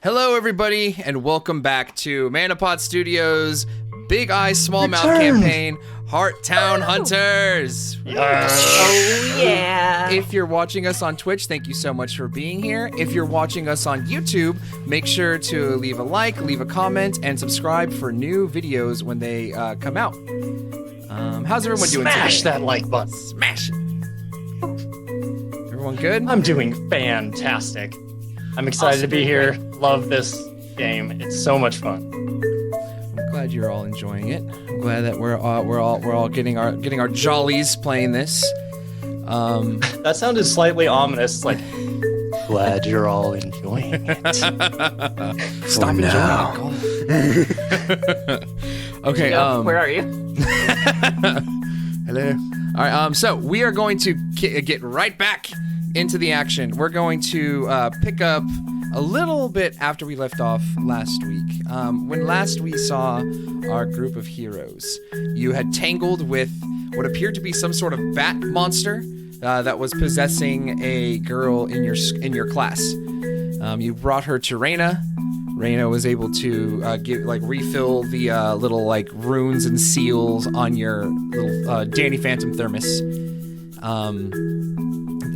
Hello, everybody, and welcome back to Manapod Studios' Big Eyes Small Mouth campaign, Heart Town Hunters. Oh, yeah. If you're watching us on Twitch, thank you so much for being here. If you're watching us on YouTube, make sure to leave a like, leave a comment, and subscribe for new videos when they come out. How's everyone doing today? Smash that like button. Smash it. Everyone good? I'm doing fantastic. I'm excited to be here. Love this game. It's so much fun. I'm glad you're all enjoying it. I'm glad that we're all getting our jollies playing this. That sounded slightly ominous. It's like, glad you're all enjoying it. Stop enjoying it. Okay. Where are you? Hello. All right. So we are going to get right back into the action. We're going to pick up a little bit after we left off last week. When last we saw our group of heroes, you had tangled with what appeared to be some sort of bat monster that was possessing a girl in your class. You brought her to Reyna. Reyna was able to refill the little runes and seals on your little Danny Phantom thermos.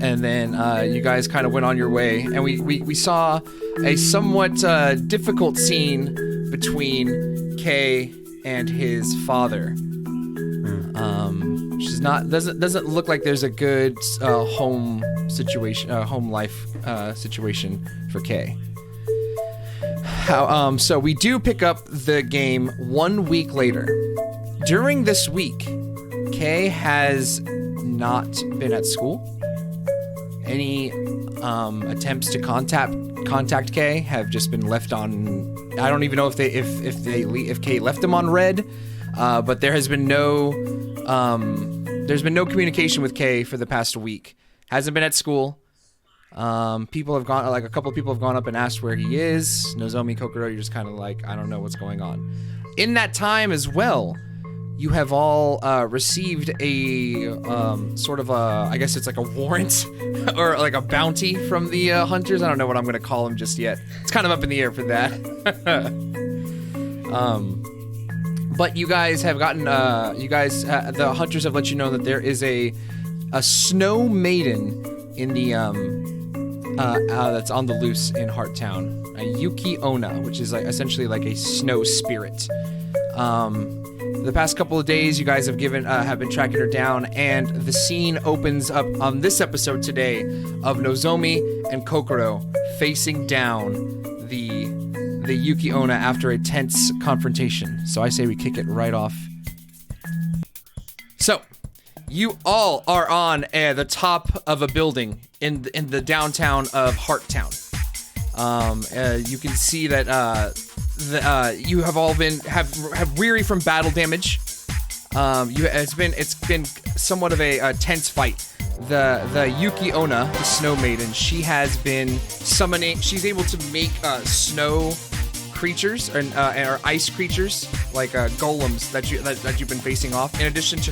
And then you guys kind of went on your way, and we saw a somewhat difficult scene between Kay and his father. She's not doesn't look like there's a good home life situation for Kay. So we do pick up the game 1 week later. During this week, Kay has not been at school. Any attempts to contact Kay have just been left on. I don't even know if Kay left them on red, but there's been no communication with Kay for the past week. Hasn't been at school. People have gone, a couple of people have gone up and asked where he is. Nozomi, Kokoro, you're just kind of like, I don't know what's going on. In that time as well, you have all received a sort of a, I guess it's like a warrant or like a bounty from the hunters. I don't know what I'm going to call them just yet. It's kind of up in the air for that. But you guys have gotten, the hunters have let you know that there is a snow maiden in the, that's on the loose in Heart Town. A Yuki Onna, which is essentially like a snow spirit. The past couple of days, you guys have been tracking her down, and the scene opens up on this episode today of Nozomi and Kokoro facing down the Yuki Onna after a tense confrontation. So I say we kick it right off. So, you all are on the top of a building in the downtown of Heart Town. You can see that you have all been have weary from battle damage. It's been somewhat of a tense fight. The Yuki Onna, the Snow Maiden, she has been summoning. She's able to make snow creatures or ice creatures like golems that you've been facing off. In addition to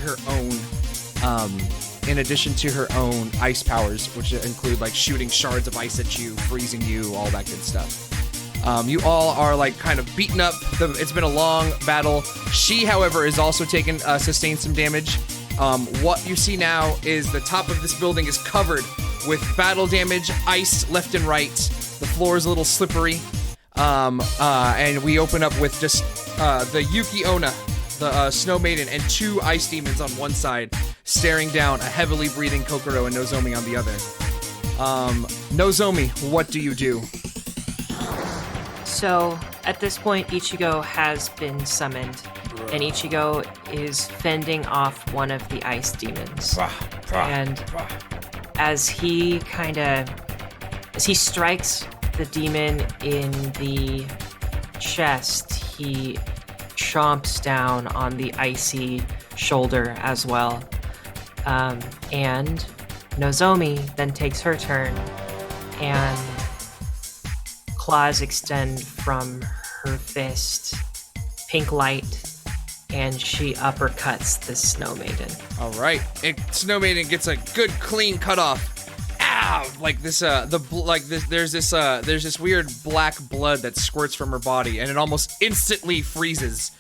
her own ice powers, which include shooting shards of ice at you, freezing you, all that good stuff. You all are kind of beaten up. It's been a long battle. She, however, is also sustained some damage. What you see now is the top of this building is covered with battle damage, ice left and right. The floor is a little slippery. And we open up with just the Yuki Onna, the Snow Maiden, and two ice demons on one side, staring down a heavily breathing Kokoro and Nozomi on the other. Nozomi, what do you do? So, at this point, Ichigo has been summoned, and Ichigo is fending off one of the ice demons. And as he strikes the demon in the chest, he chomps down on the icy shoulder as well. And Nozomi then takes her turn, and claws extend from her fist, pink light, and she uppercuts the Snow Maiden. All right. Snow Maiden gets a good clean cut off. like this there's this weird black blood that squirts from her body, and it almost instantly freezes,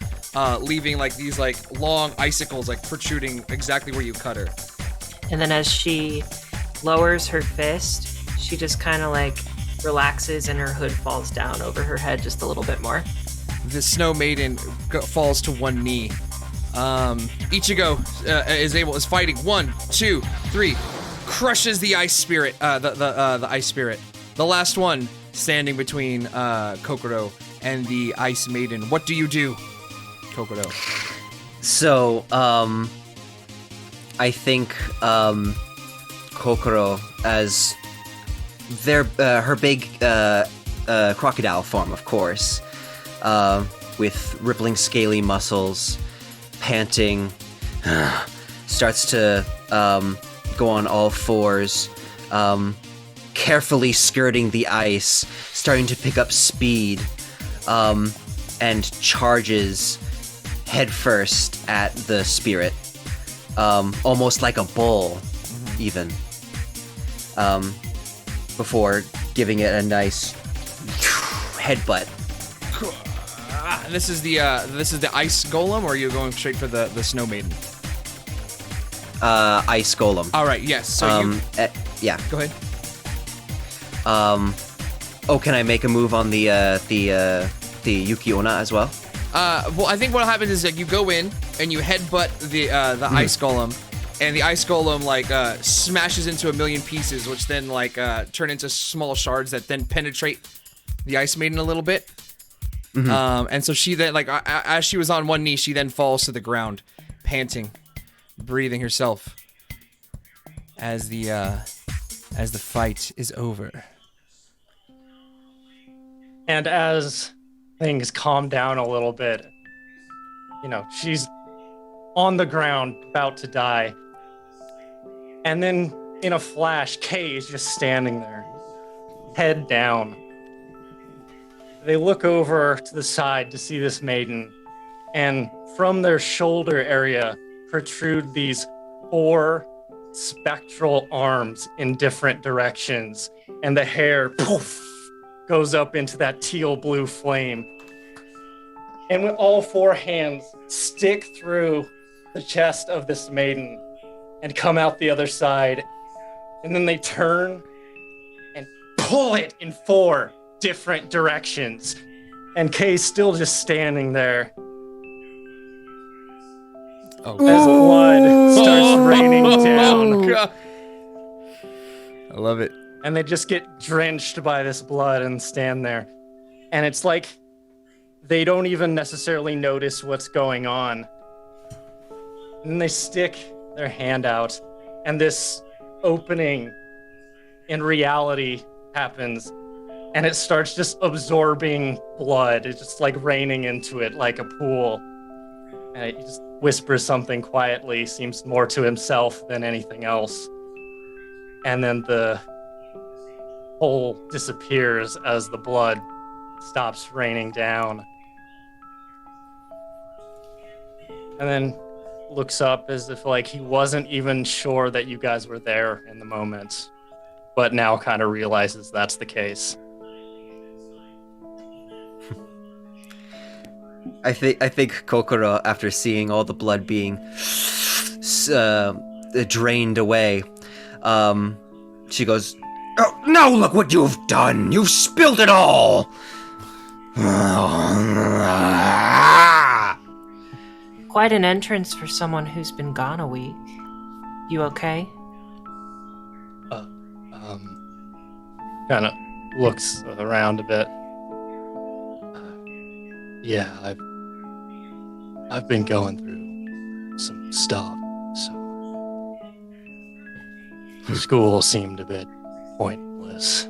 leaving like these like long icicles like protruding exactly where you cut her. And then as she lowers her fist, she just kind of like relaxes and her hood falls down over her head just a little bit more. The Snow Maiden falls to one knee. Ichigo is fighting. 1, 2, 3. Crushes the ice spirit. The ice spirit. The last one standing between Kokoro and the Ice Maiden. What do you do, Kokoro? So, I think Kokoro, as her big crocodile form, of course, with rippling scaly muscles, panting, starts to go on all fours, carefully skirting the ice, starting to pick up speed, and charges headfirst at the spirit, almost like a bull, even, before giving it a nice headbutt. This is the ice golem, or are you going straight for the Snow Maiden? Ice golem. All right. Yes. So yeah. Go ahead. Oh, can I make a move on the Yuki-onna as well? Well, I think what happens is that you go in and you headbutt the ice golem, and the ice golem like smashes into a million pieces, which then like turn into small shards that then penetrate the Ice Maiden a little bit. And so she then like as she was on one knee, she then falls to the ground, panting, breathing herself as the fight is over. And as things calm down a little bit, she's on the ground, about to die. And then in a flash, Kay is just standing there, head down. They look over to the side to see this maiden, and from their shoulder area protrude these 4 spectral arms in different directions, and the hair, poof, goes up into that teal blue flame. And with all 4 hands stick through the chest of this maiden and come out the other side. And then they turn and pull it in 4 different directions. And Kay's still just standing there. Oh. As blood starts raining down. God. I love it. And they just get drenched by this blood and stand there. And it's like they don't even necessarily notice what's going on. And then they stick their hand out, and this opening in reality happens, and it starts just absorbing blood. It's just like raining into it like a pool. And he just whispers something quietly, seems more to himself than anything else. And then the hole disappears as the blood stops raining down. And then looks up as if like he wasn't even sure that you guys were there in the moment, but now kind of realizes that's the case. I think Kokoro, after seeing all the blood being drained away, she goes, "Oh, now look what you've done! You've spilled it all!" Quite an entrance for someone who's been gone a week. You okay? Kind of looks around a bit. Yeah, I've been going through some stuff, so school seemed a bit pointless.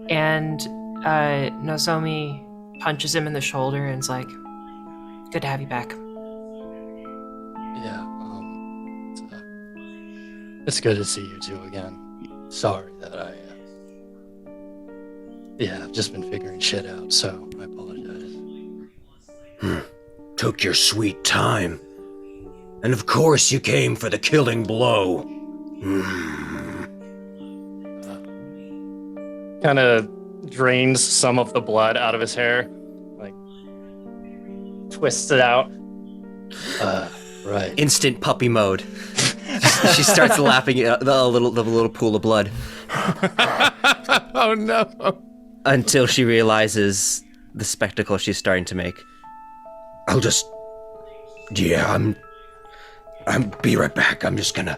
And Nozomi punches him in the shoulder and is like, "Good to have you back." Yeah, it's good to see you two again. Sorry that I've just been figuring shit out, so I apologize. Took your sweet time. And of course you came for the killing blow. kind of drains some of the blood out of his hair, like twists it out. Right. Instant puppy mode. She starts lapping at the little pool of blood. Oh no. Until she realizes the spectacle she's starting to make. I'll be right back. I'm just gonna.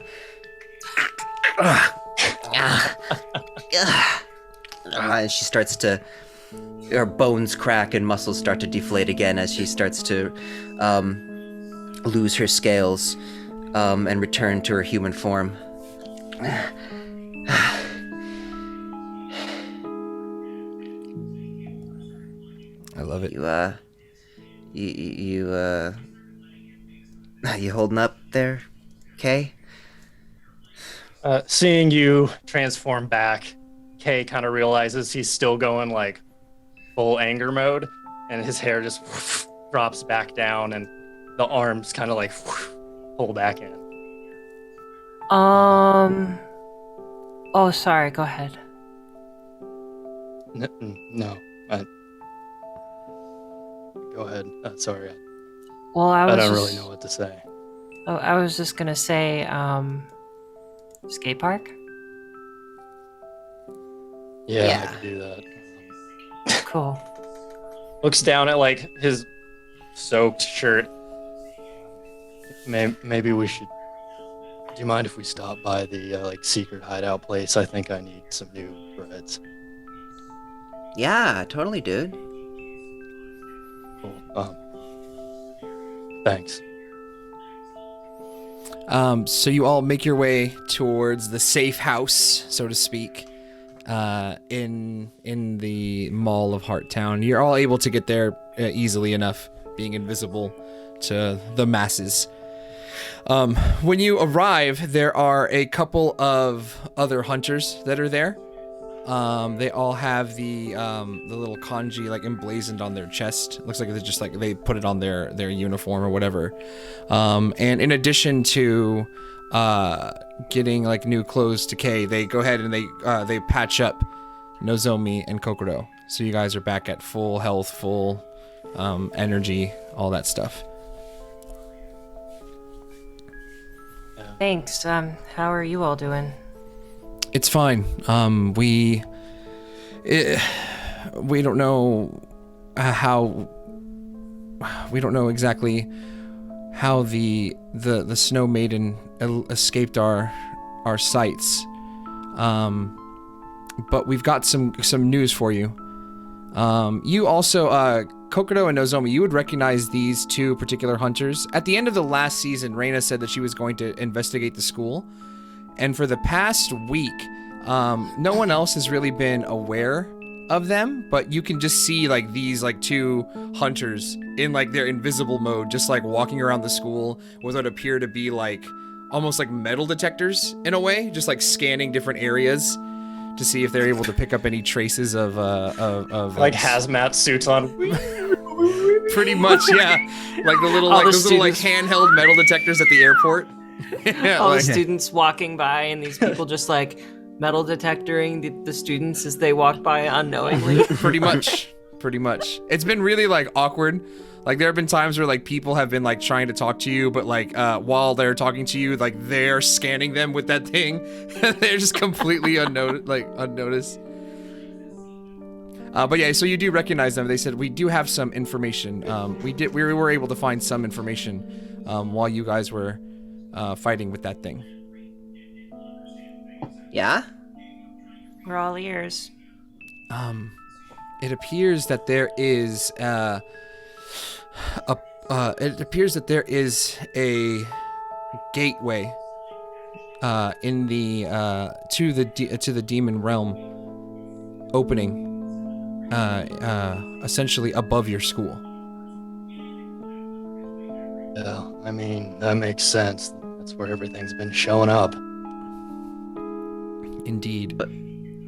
And she starts to. Her bones crack and muscles start to deflate again as she starts to lose her scales and return to her human form. I love it. You holding up there, Kay? Seeing you transform back, Kay kind of realizes he's still going like full anger mode, and his hair just drops back down, and the arms kind of like pull back in. Oh, sorry. Go ahead. No. Go ahead. Sorry. Well, I don't really know what to say. Oh, I was just gonna say, skate park. Yeah, I could do that. Cool. Looks down at like his soaked shirt. Maybe we should. Do you mind if we stop by the like secret hideout place? I think I need some new threads. Yeah, totally, dude. Cool. Thanks. So you all make your way towards the safe house, so to speak, in the Mall of Hearttown. You're all able to get there easily enough, being invisible to the masses. When you arrive, there are a couple of other hunters that are there. They all have the little kanji like emblazoned on their chest. Looks like they're just like they put it on their uniform or whatever. And in addition to getting like new clothes to Kay, they go ahead and they patch up Nozomi and Kokoro. So you guys are back at full health, full energy, all that stuff. Thanks. How are you all doing? It's fine. We don't know we don't know exactly how the Snow Maiden escaped our sights. But we've got some news for you. You also, Kokoro and Nozomi, you would recognize these two particular hunters. At the end of the last season, Reina said that she was going to investigate the school. And for the past week, no one else has really been aware of them, but you can just see like these like two hunters in like their invisible mode, just like walking around the school with what appear to be like almost like metal detectors in a way, just like scanning different areas to see if they're able to pick up any traces of like hazmat suits on. Pretty much, yeah. Like the little like those little like handheld metal detectors at the airport. Yeah, all like, the students walking by, and these people just like metal detectoring the students as they walk by unknowingly. Pretty much. It's been really like awkward. Like there have been times where like people have been like trying to talk to you, but like while they're talking to you, like they're scanning them with that thing. They're just completely unnoticed. But yeah, so you do recognize them. They said we do have some information. We were able to find some information while you guys were fighting with that thing. Yeah? We're all ears. It appears that there is a gateway in the to the demon realm opening essentially above your school. Yeah, I mean that makes sense. That's where everything's been showing up. Indeed. But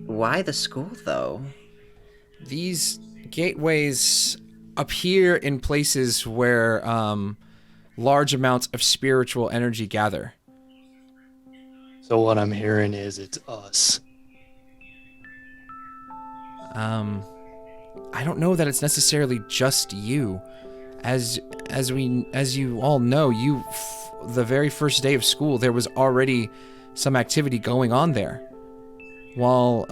why the school, though? These gateways appear in places where large amounts of spiritual energy gather. So what I'm hearing is it's us. I don't know that it's necessarily just you. As you all know, the very first day of school, there was already some activity going on there. While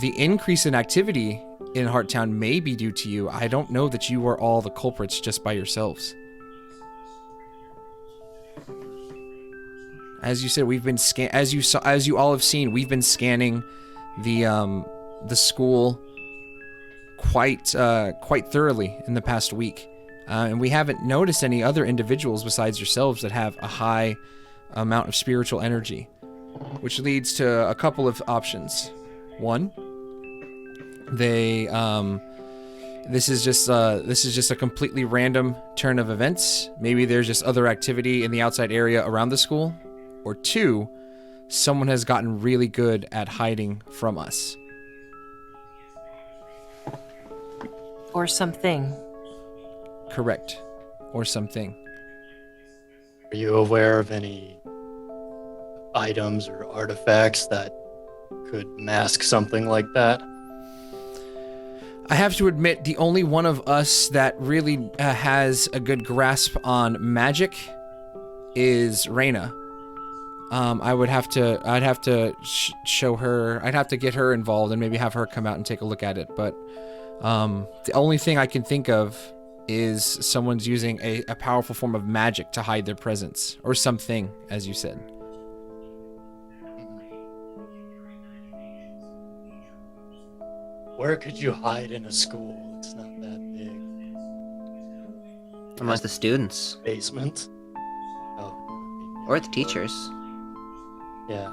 the increase in activity in Hearttown may be due to you, I don't know that you are all the culprits just by yourselves. As you said, we've been as you all have seen, we've been scanning the school quite thoroughly in the past week, and we haven't noticed any other individuals besides yourselves that have a high amount of spiritual energy, which leads to a couple of options. One, this is just a completely random turn of events. Maybe there's just other activity in the outside area around the school. Or two, someone has gotten really good at hiding from us. Or something. Correct. Or something. Are you aware of any items or artifacts that could mask something like that? I have to admit, the only one of us that really has a good grasp on magic is Reyna. I'd have to show her. I'd have to get her involved and maybe have her come out and take a look at it. But the only thing I can think of is someone's using a powerful form of magic to hide their presence, or something, as you said. Where could you hide in a school? It's not that big. Amongst the students. Basement? Oh. Or the teachers. Yeah.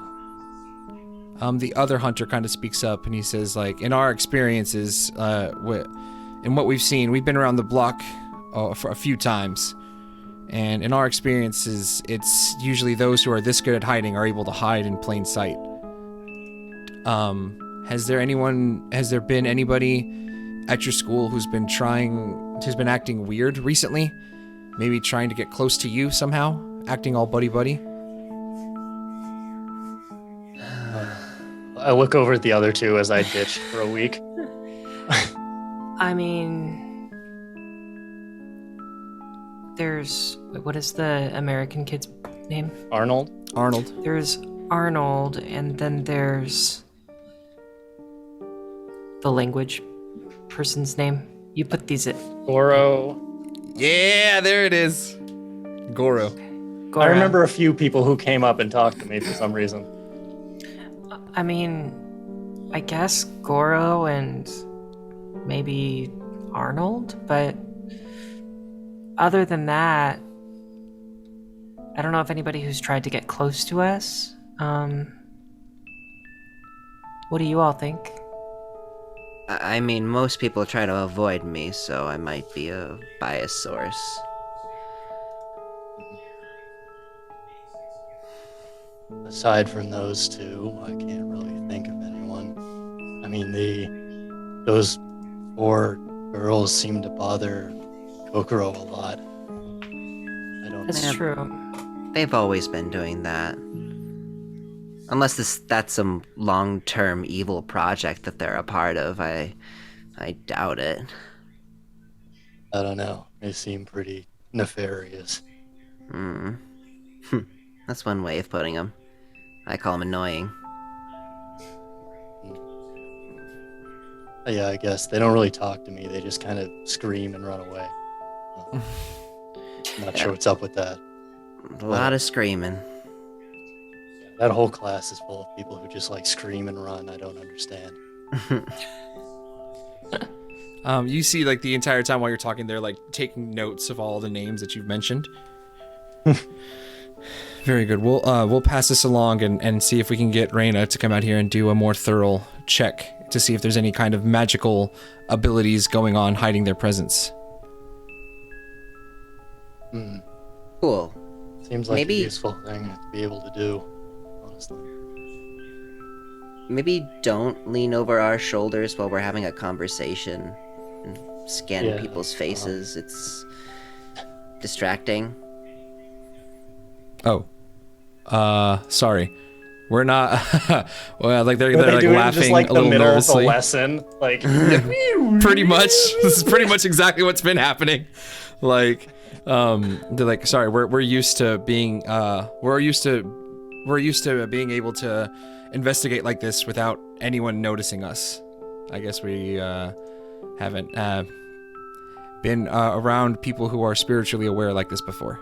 The other hunter kind of speaks up and he says, like, in our experiences, in what we've seen, we've been around the block for a few times, and in our experiences, it's usually those who are this good at hiding are able to hide in plain sight. Has there been anybody at your school who's been acting weird recently? Maybe trying to get close to you somehow? Acting all buddy-buddy? I look over at the other two as I ditch for a week. I mean, what is the American kid's name? Arnold? Arnold. There's Arnold, and then there's the language person's name. You put these at Goro. Yeah, there it is. Goro. Goro. I remember a few people who came up and talked to me for some reason. I mean, I guess Goro and maybe Arnold, but other than that, I don't know if anybody who's tried to get close to us. What do you all think? I mean, most people try to avoid me, so I might be a biased source. Aside from those two, I can't really think of anyone. I mean, those 4 girls seem to bother Kokoro a lot. I don't That's Yeah. true. They've always been doing that. Unless that's some long-term evil project that they're a part of, I doubt it. I don't know. They seem pretty nefarious. That's one way of putting them. I call them annoying. Yeah, I guess they don't really talk to me. They just kind of scream and run away. I'm not sure what's up with that. A lot of screaming. That whole class is full of people who just like scream and run. I don't understand. You see, like, the entire time while you're talking, they're like taking notes of all the names that you've mentioned. Very good. We'll pass this along and see if we can get Reyna to come out here and do a more thorough check to see if there's any kind of magical abilities going on hiding their presence. Cool. Seems like Maybe- a useful thing to be able to do, honestly. Maybe don't lean over our shoulders while we're having a conversation and scan Yeah, people's faces. It's distracting. Oh. Sorry. We're not. Well, like they're They like do it in laughing just like a the little middle nervously. of the lesson, like Pretty much. This is pretty much exactly what's been happening. Like, they're like, sorry, we're used to being we're used to being able to investigate like this without anyone noticing us. I guess we haven't been around people who are spiritually aware like this before.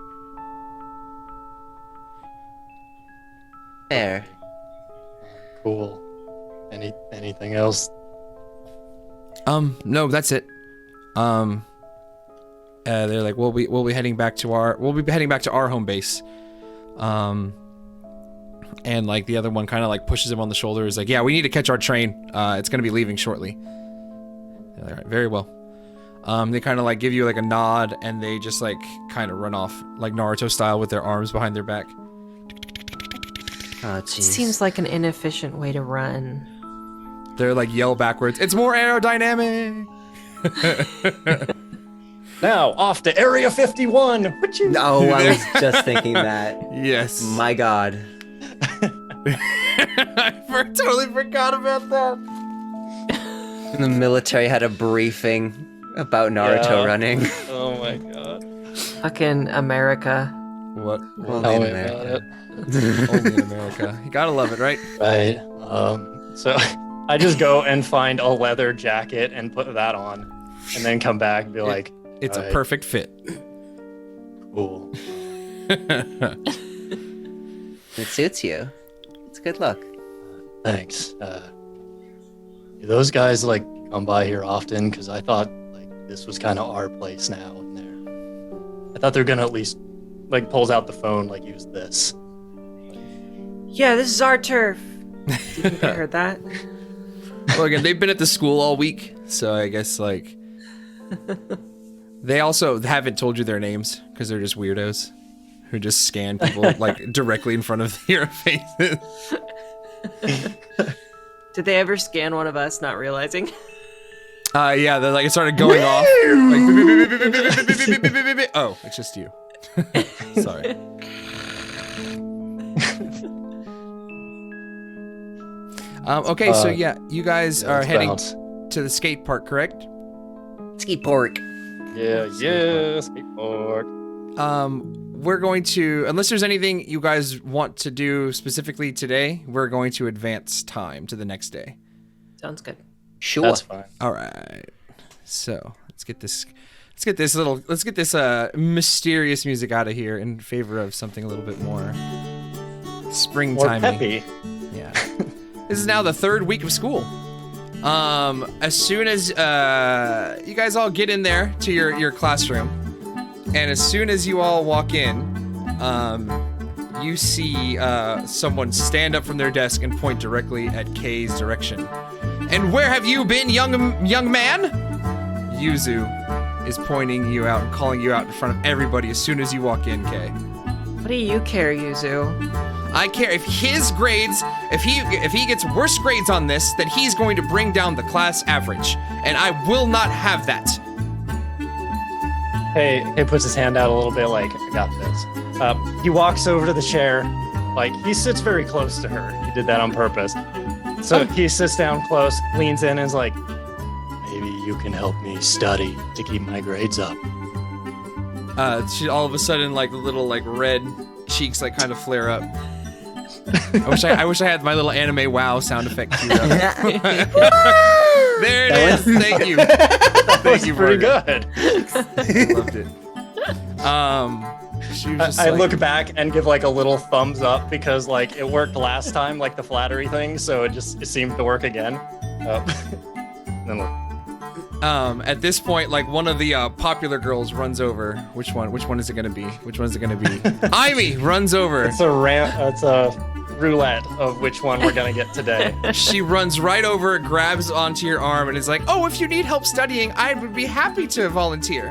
Fair. cool. Anything else? No, that's it. They're like, we'll be heading back to our home base. And like the other one kind of like pushes him on the shoulder. Is like, yeah, we need to catch our train. It's gonna be leaving shortly. They're like, all right, very well. They kind of like give you like a nod, and they just like kind of run off like Naruto style with their arms behind their back. Oh, It jeez. seems like an inefficient way to run. They're like yell backwards. It's more aerodynamic. Now off to Area 51. Oh, I was just thinking that. Yes. My God. I totally forgot about that. The military had a briefing about Naruto Yeah. running. Oh my god. Fucking America. What? Well, Tell in me America. about Only in America. You gotta love it, right? it. Right. So I just go and find a leather jacket and put that on, and then come back and be like, It's a Right. perfect fit. cool. It suits you. It's a good look. Thanks. Do those guys like come by here often? Because I thought like this was kind of our place now, and I thought they're gonna at least like pulls out the phone, like use this. Yeah, this is our turf. Do you think I heard that? Well, again, they've been at the school all week, so I guess like they also haven't told you their names because they're just weirdos who just scan people like directly in front of your faces. Did they ever scan one of us, not realizing? Yeah, they're like it started going off. Like, beep, beep, beep, beep, beep, beep, beep, beep, beep, beep, beep, beep, beep. Oh, it's just you. Sorry. Okay, so yeah, you guys are let's heading bounce. to the skate park, correct? Ski pork. Yeah, skateboard. We're going to, unless there's anything you guys want to do specifically today, we're going to advance time to the next day. Sounds good. Sure. That's fine. All right. So let's get this mysterious music out of here in favor of something a little bit more More springtimey. peppy. Yeah. This is now the third week of school. As soon as you guys all get in there to your classroom, and as soon as you all walk in, you see someone stand up from their desk and point directly at Kay's direction. And where have you been, young man? Yuzu is pointing you out and calling you out in front of everybody as soon as you walk in, Kay. What do you care, Yuzu? I care if his grades, if he gets worse grades on this, then he's going to bring down the class average, and I will not have that. Hey, he puts his hand out a little bit, like I got this. He walks over to the chair, like he sits very close to her. He did that on purpose. So he sits down close, leans in, and is like, "Maybe you can help me study to keep my grades up." She all of a sudden like the little like red cheeks like kind of flare up. I wish I had my little anime wow sound effect queued up. There it is. Thank you. Thank you, Pretty Burger. good. Loved it. She was just I like, look back and give like a little thumbs up because like it worked last time, like the flattery thing, so it seemed to work again. Then look. At this point, like one of the popular girls runs over. Which one? Which one is it gonna be? Which one is it gonna be? Ivy runs over. It's a roulette of which one we're gonna get today. She runs right over, grabs onto your arm, and is like, "Oh, if you need help studying, I would be happy to volunteer."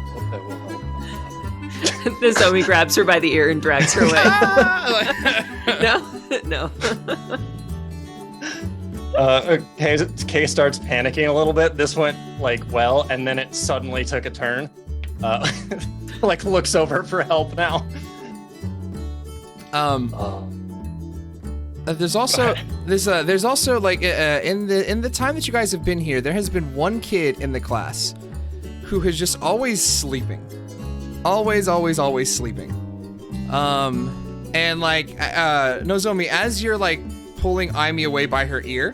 Hope that will help. The Zoe grabs her by the ear and drags her away. No. Kay starts panicking a little bit. This went like well, and then it suddenly took a turn. Like looks over for help now. There's also like in the time that you guys have been here, there has been one kid in the class who has just always sleeping, always sleeping. And like Nozomi, as you're like pulling Aimi away by her ear,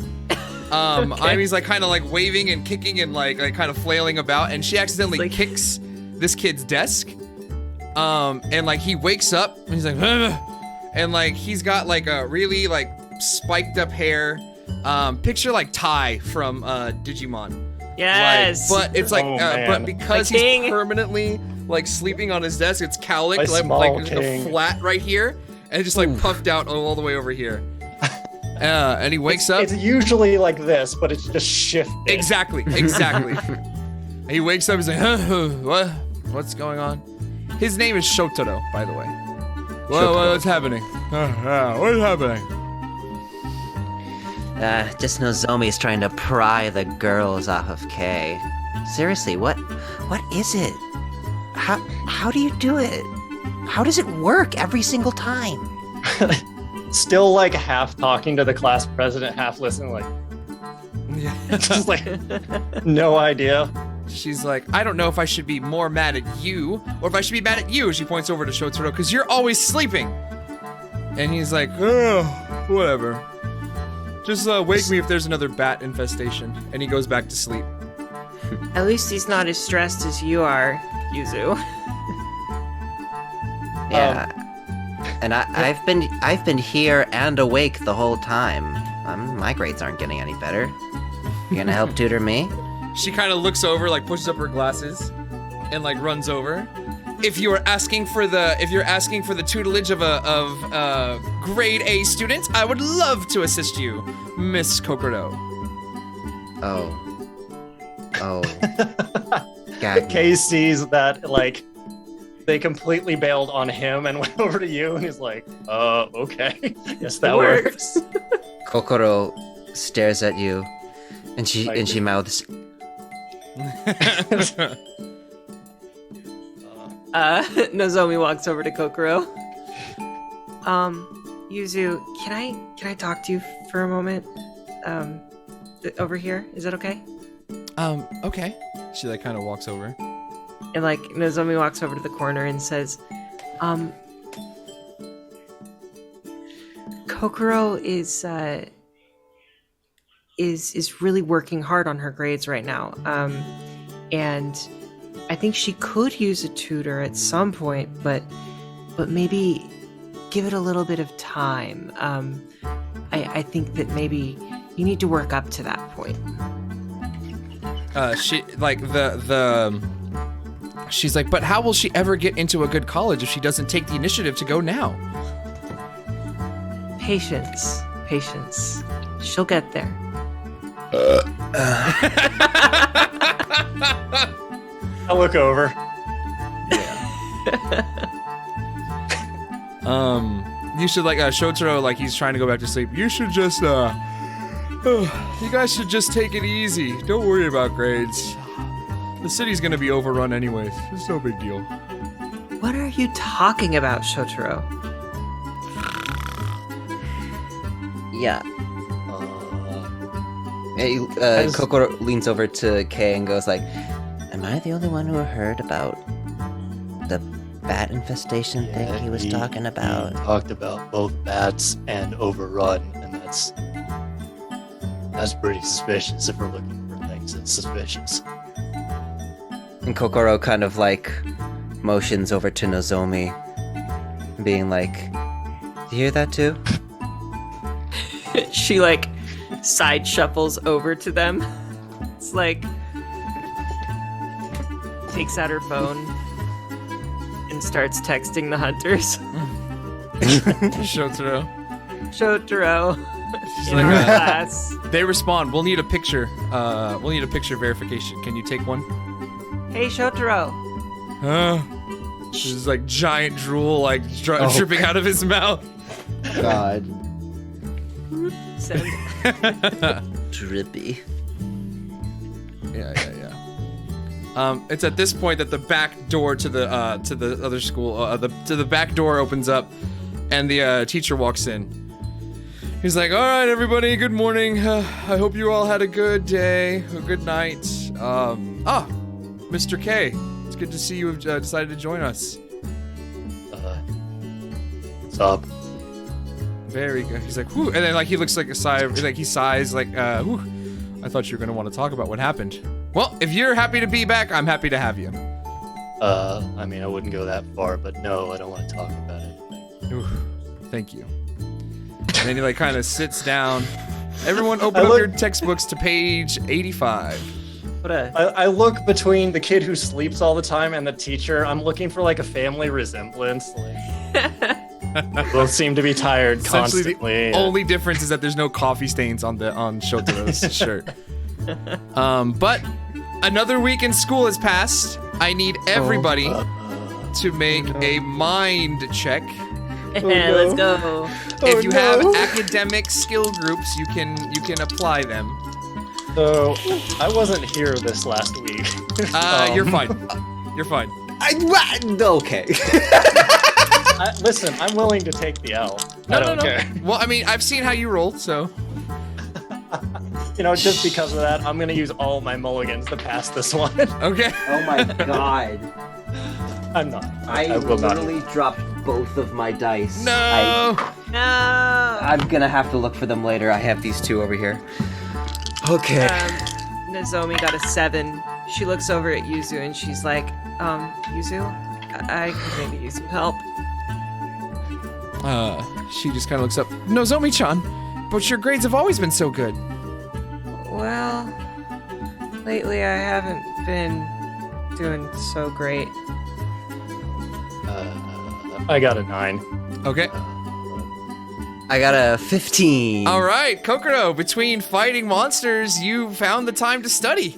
Aimi's like kind of like waving and kicking and like kind of flailing about, and she accidentally kicks this kid's desk. And like he wakes up and he's like, ugh! And like he's got like a really like spiked up hair, picture like Tai from Digimon. Yes. Like, but it's like, man. but because he's permanently like sleeping on his desk, it's cowlick, like flat right here, and just like puffed out all the way over here. And he wakes up. It's usually like this, but it's just shifting. Exactly. And he wakes up. He's like, what's going on? His name is Shotaro, by the way. What's happening? What's happening? Just Nozomi's trying to pry the girls off of Kay. Seriously, what is it? How do you do it? How does it work every single time? Still like half talking to the class president, half listening, like just like no idea. She's like, I don't know if I should be more mad at you or if I should be mad at you. She points over to Shotaro, because you're always sleeping. And he's like, oh, whatever. Just wake me if there's another bat infestation. And he goes back to sleep. At least he's not as stressed as you are, Yuzu. Yeah. And I've been here and awake the whole time. My grades aren't getting any better. You gonna help tutor me? She kind of looks over, like pushes up her glasses, and like runs over. If you're asking for the tutelage of a grade A student, I would love to assist you, Miss Kokoro. Oh. God. Kay sees that like they completely bailed on him and went over to you, and he's like, okay, guess that works. Kokoro stares at you, and she mouths. Nozomi walks over to Kokoro. Yuzu, can I talk to you for a moment? Over here, is that okay? Okay. She like kind of walks over. And like Nozomi walks over to the corner and says, Kokoro is really working hard on her grades right now. And I think she could use a tutor at some point, but maybe give it a little bit of time. I think that maybe you need to work up to that point. She like she's like, but how will she ever get into a good college if she doesn't take the initiative to go now? Patience. She'll get there. I look over. You should like Shotaro, like he's trying to go back to sleep. You should just you guys should just take it easy. Don't worry about grades. The city's gonna be overrun anyways. It's no big deal. What are you talking about, Shotaro? Yeah. Kokoro leans over to Kay and goes like, am I the only one who heard about the bat infestation thing he was talking about? He talked about both bats and overrun, and that's pretty suspicious if we're looking for things that's suspicious. And Kokoro kind of like motions over to Nozomi, being like, you hear that too? She like side shuffles over to them. It's like takes out her phone and starts texting the hunters. Shotaro. In our class. They respond. We'll need a picture. We'll need a picture verification. Can you take one? Hey, Shotaro. This is like giant drool, like dripping out of his mouth. God. Send. Drippy. Yeah. It's at this point that the back door to the other school, the back door opens up, And the teacher walks in. He's like, all right, everybody, good morning. I hope you all had a good day, a good night. Mr. K, it's good to see you have decided to join us. What's up? Very good. He's like, whew. And then, like, he looks like a sigh, like, he sighs, like, whew. I thought you were going to want to talk about what happened. Well, if you're happy to be back, I'm happy to have you. I mean, I wouldn't go that far, but no, I don't want to talk about anything. Ooh, thank you. And then he like kind of sits down. Everyone open up your textbooks to page 85. I look between the kid who sleeps all the time and the teacher. I'm looking for like a family resemblance. Like, both seem to be tired constantly. The only difference is that there's no coffee stains on Shotaro's shirt. But another week in school has passed. I need everybody to make a mind check. Let's go. If you have academic skill groups, you can apply them. So I wasn't here this last week. You're fine. You're fine. Okay. Listen, I'm willing to take the L. I don't care. Well, I mean, I've seen how you roll, so. You know, just because of that, I'm gonna use all my mulligans to pass this one. Okay. Oh my god. I'm not. I will literally dropped both of my dice. No. No. I'm gonna have to look for them later. I have these two over here. Okay. Nozomi got a 7. She looks over at Yuzu and she's like, Yuzu, I could maybe use some help. She just kind of looks up. Nozomi-chan, but your grades have always been so good. Well, lately I haven't been doing so great. I got a 9. Okay. I got a 15. All right, Kokoro, between fighting monsters, you found the time to study.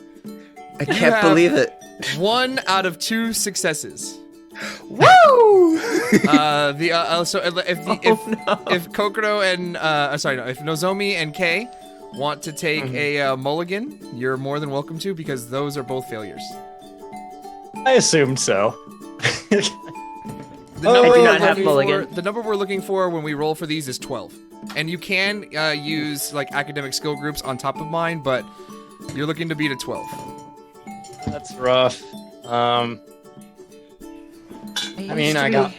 I can't believe it. 1 out of 2 successes. Woo! If Kokoro and if Nozomi and Kei want to take a mulligan, you're more than welcome to, because those are both failures. I assumed so. The number, I do not have mulligan. the number we're looking for when we roll for these is 12. And you can use like academic skill groups on top of mine, but you're looking to beat a 12. That's rough. I mean, I got...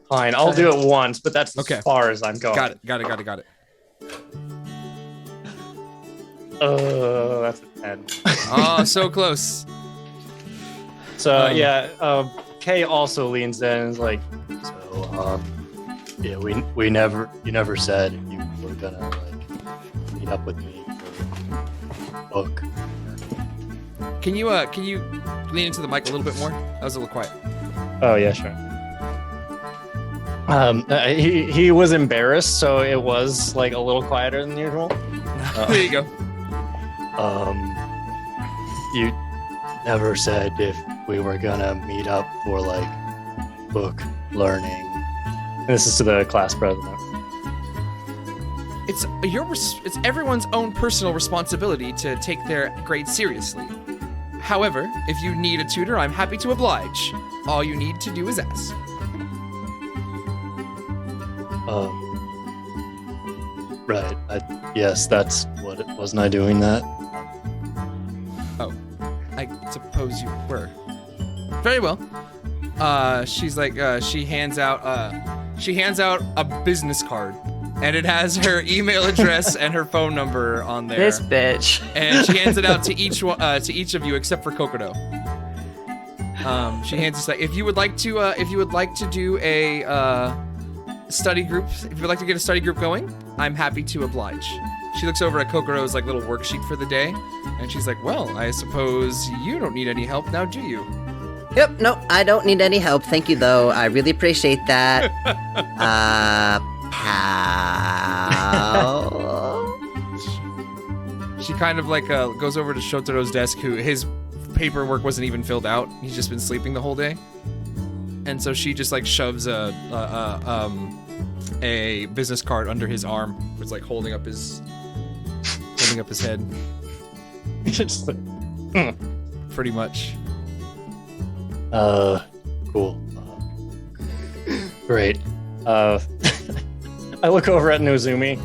Fine, I'll do it once, but that's as far as I'm going. Got it. That's a 10. Oh, so close. So, Kay also leans in and is like, So, yeah, you never said you were gonna like meet up with me for a book. Can you lean into the mic a little bit more? That was a little quiet. oh, yeah, sure. He was embarrassed, so it was like a little quieter than usual. There you go. You never said if we were gonna meet up for like book learning. This is to the class president. It's everyone's own personal responsibility to take their grades seriously. However, if you need a tutor, I'm happy to oblige. All you need to do is ask. Right. Yes, that's what it wasn't. I doing that? Oh, I suppose you were. Very well. She's like, she hands out a business card, and it has her email address and her phone number on there. This bitch. And she hands it out to each of you except for Kokoro. She hands us like, if you would like to do a study group, if you would like to get a study group going, I'm happy to oblige. She looks over at Kokoro's like little worksheet for the day, and she's like, well, I suppose you don't need any help now, do you? Yep, no, I don't need any help. Thank you, though. I really appreciate that. Pal. She kind of like goes over to Shotaro's desk, who his paperwork wasn't even filled out. He's just been sleeping the whole day. And so she just like shoves a business card under his arm. It's like holding up his head. Just like, Pretty much. Cool. Great. I look over at Nozumi.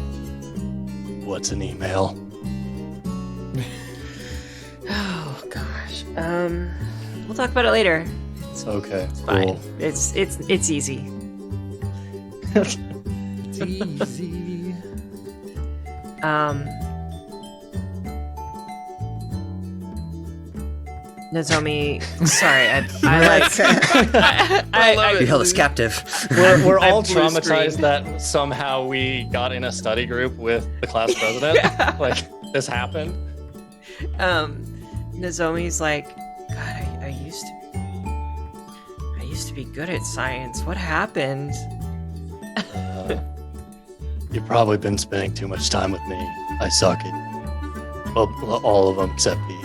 What's an email? Oh gosh. We'll talk about it later. It's okay. Fine. Cool. It's easy. It's easy. Nozomi, sorry, I love You it. held us captive. We're I all blue traumatized screened. that somehow we got in a study group with the class president. Yeah. Like, this happened. Nozomi's like, God, I used to be good at science. What happened? You've probably been spending too much time with me. I suck at all of them except PE.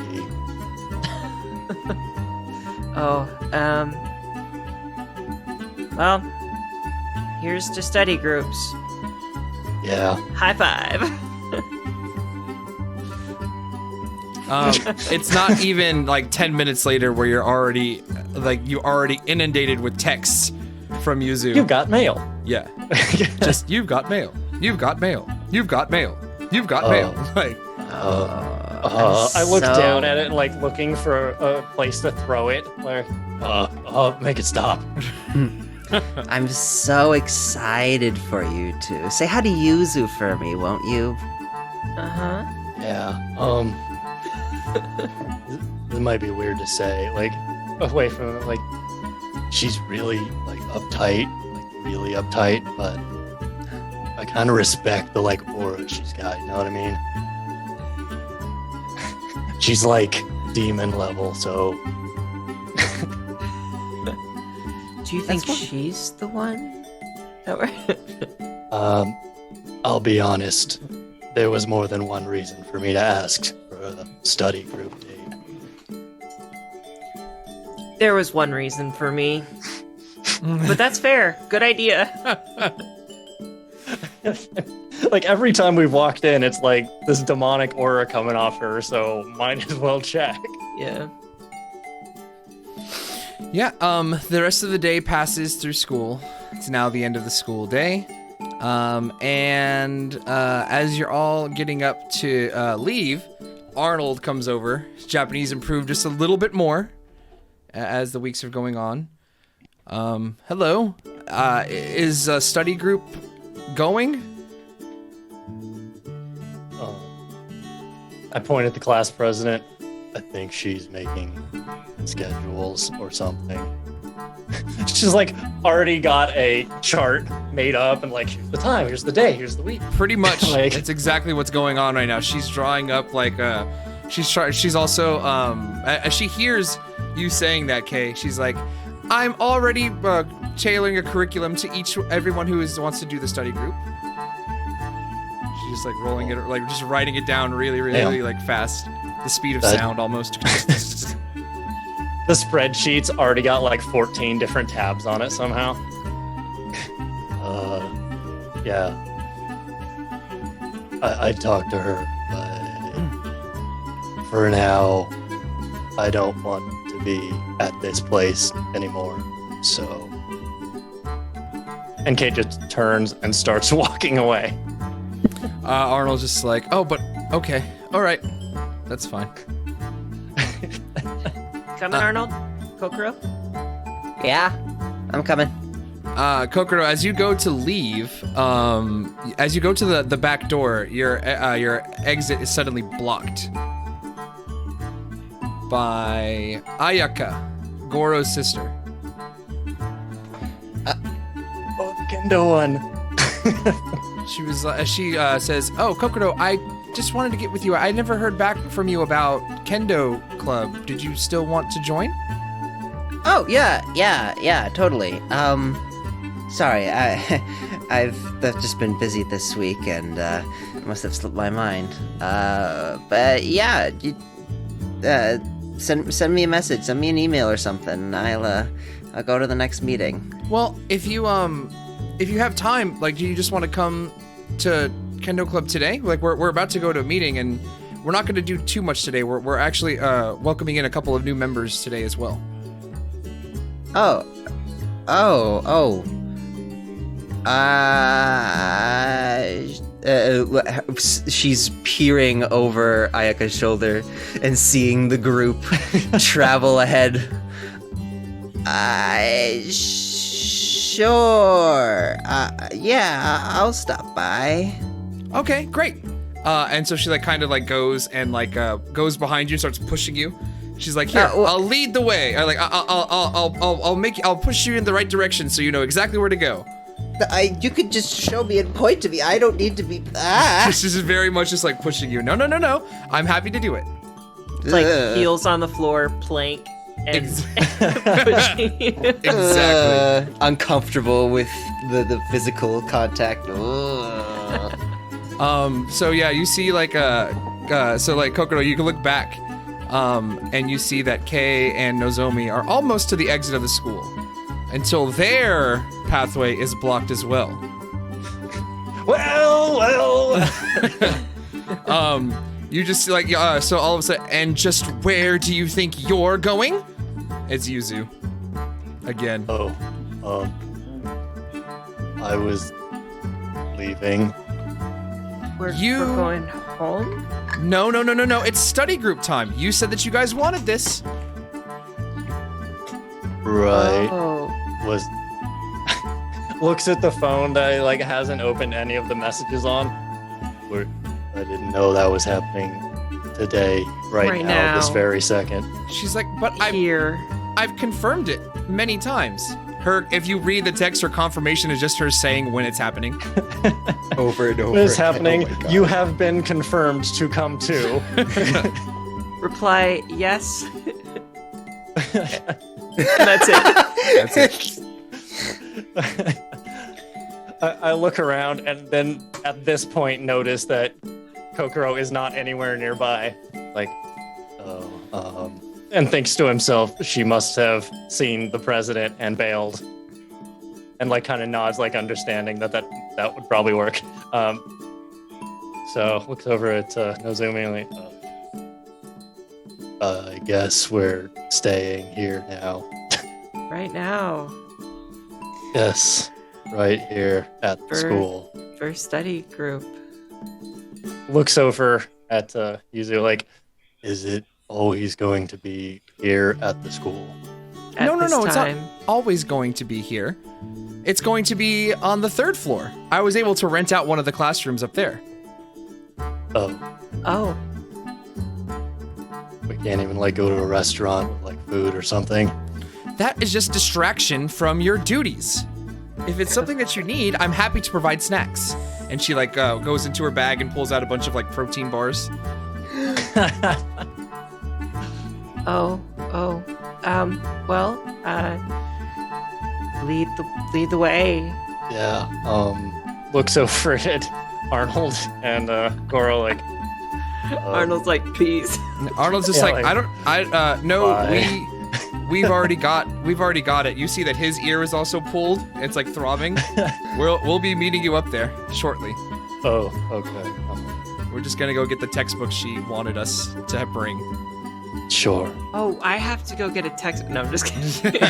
Oh, well, here's to study groups. Yeah. High five. It's not even like 10 minutes later where you're already inundated with texts from Yuzu. You got mail. Yeah. Just you've got mail. You've got mail. You've got mail. You've got mail. Like I look down at it, like, looking for a place to throw it. Like, Make it stop. I'm so excited for you two. Say hi to Yuzu for me, won't you? Uh-huh. Yeah. This might be weird to say. Like, away from it, like, she's really like uptight, really uptight, but I kind of respect the like aura she's got. You know what I mean? She's like demon level, so Do you think she's the one? That we're... I'll be honest. There was more than one reason for me to ask for a study group date. There was one reason for me. But that's fair. Good idea. like, every time we've walked in, it's like this demonic aura coming off her, so might as well check. Yeah. yeah, the rest of the day passes through school. It's now the end of the school day. And as you're all getting up to leave, Arnold comes over. His Japanese improved just a little bit more as the weeks are going on. Hello. Is a study group going? I point at the class president. I think she's making schedules or something. She's like already got a chart made up and like, here's the time, here's the day, here's the week. Pretty much. Like- It's exactly what's going on right now. She's drawing up like she's also as she hears you saying that, Kay, she's like, I'm already tailoring a curriculum to everyone who wants to do the study group. She's just like rolling it, like just writing it down really like fast, the speed of sound almost. The spreadsheet's already got like 14 different tabs on it somehow. Yeah. I talked to her, but for now, I don't want to be at this place anymore. So, And Kate just turns and starts walking away. Arnold's just like, oh, but okay, all right, that's fine. Coming, Arnold? Kokoro? Yeah, I'm coming. Kokoro, as you go to leave, as you go to the back door, your exit is suddenly blocked by Ayaka, Goro's sister. Kendo one. She was she says, "Oh, Kokoro, I just wanted to get with you. I never heard back from you about Kendo Club. Did you still want to join?" Oh, yeah, totally. Sorry, I've just been busy this week and must have slipped my mind. But yeah, send me a message, send me an email or something. I'll go to the next meeting. Well, if you have time, like, do you just want to come to Kendo Club today? Like, we're about to go to a meeting, and we're not going to do too much today. We're actually welcoming in a couple of new members today as well. Oh. She's peering over Ayaka's shoulder and seeing the group travel ahead. Sure. Yeah, I'll stop by. Okay, great. And so she like kind of like goes and like goes behind you, starts pushing you. She's like, here, I'll lead the way. I'll push you in the right direction so you know exactly where to go. You could just show me and point to me. I don't need to be. She's very much just like pushing you. No. I'm happy to do it. It's like heels on the floor, plank, and pushing you. Exactly. Uncomfortable with the physical contact. So yeah, you see like so like Kokoro, you can look back, and you see that Kei and Nozomi are almost to the exit of the school, until their pathway is blocked as well. Well. You just like so all of a sudden, and just where do you think you're going? It's Yuzu again. Oh, I was leaving. We're going home? No. It's study group time. You said that you guys wanted this. Right. Oh. Was Looks at the phone that like hasn't opened any of the messages on. I didn't know that was happening today, right now, this very second. She's like, but Here. I've confirmed it many times. If you read the text, her confirmation is just her saying when it's happening. Over and over. What is again. happening? Oh my God. You have been confirmed to come too. Reply yes. That's it. That's it. I look around and then at this point notice that Kokoro is not anywhere nearby. Like, and thinks to himself, she must have seen the president and bailed. And like kind of nods, like understanding that would probably work. So looks over at Nozomi and like, I guess we're staying here now. Right now. Yes, right here at the school. For study group. looks over at Yuzu like, Is it always going to be here at the school? No, This it's not time. always going to be here. It's going to be on the 3rd floor. I was able to rent out one of the classrooms up there. Oh, Oh. we can't even like go to a restaurant with like food or something. That is just distraction from your duties. If it's something that you need, I'm happy to provide snacks. And she like goes into her bag and pulls out a bunch of like protein bars. Lead the way. Yeah. looks over at Arnold and Goro like, Arnold's like, please. Arnold's just Yeah, no, Why? we've already got it. You see that his ear is also pulled. It's like throbbing. We'll be meeting you up there shortly. Oh, okay. We're just gonna go get the textbook she wanted us to bring. Sure. Oh, I have to go get a text. No, I'm just kidding.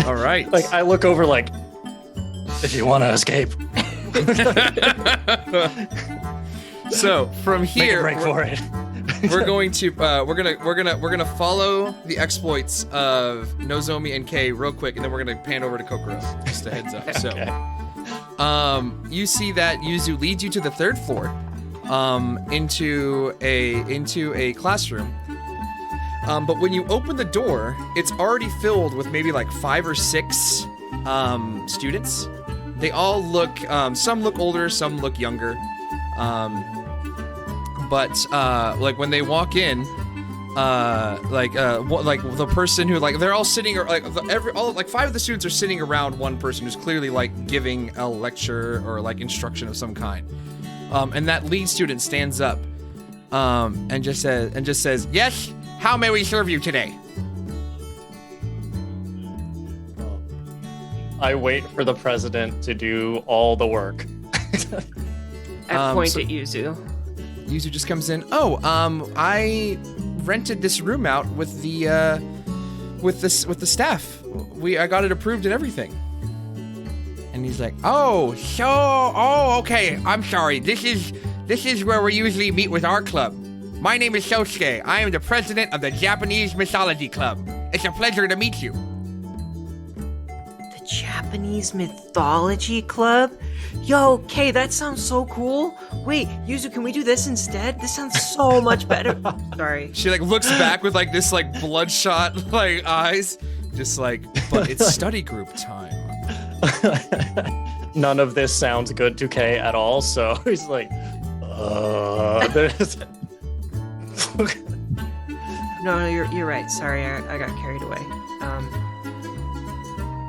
All right. like I look over like, If you want to escape, So from make a here, break for it. we're going to we're gonna follow the exploits of Nozomi and Kei real quick, and then we're gonna pan over to Kokoro. Just a heads up. So, you see that Yuzu leads you to the 3rd floor, into a classroom. But when you open the door, it's already filled with maybe like 5 or 6 students. They all look, some look older, some look younger. But like when they walk in, like the person who like they're all sitting or like all 5 of the students are sitting around one person who's clearly like giving a lecture or like instruction of some kind. And that lead student stands up, and just says, "Yes, how may we serve you today?" I wait for the president to do all the work. I point at Yuzu. Yuzu just comes in. Oh, I rented this room out with the staff. I got it approved and everything. And he's like, okay, I'm sorry. This is where we usually meet with our club. My name is Sosuke. I am the president of the Japanese Mythology Club. It's a pleasure to meet you. The Japanese Mythology Club? Yo, Kay, that sounds so cool. Wait, Yuzu, can we do this instead? This sounds so much better. Sorry. She like looks back with like this like bloodshot like eyes, just like, but it's study group time. None of this sounds good to Kay at all, so he's like, there's... No, you're right. Sorry, I got carried away.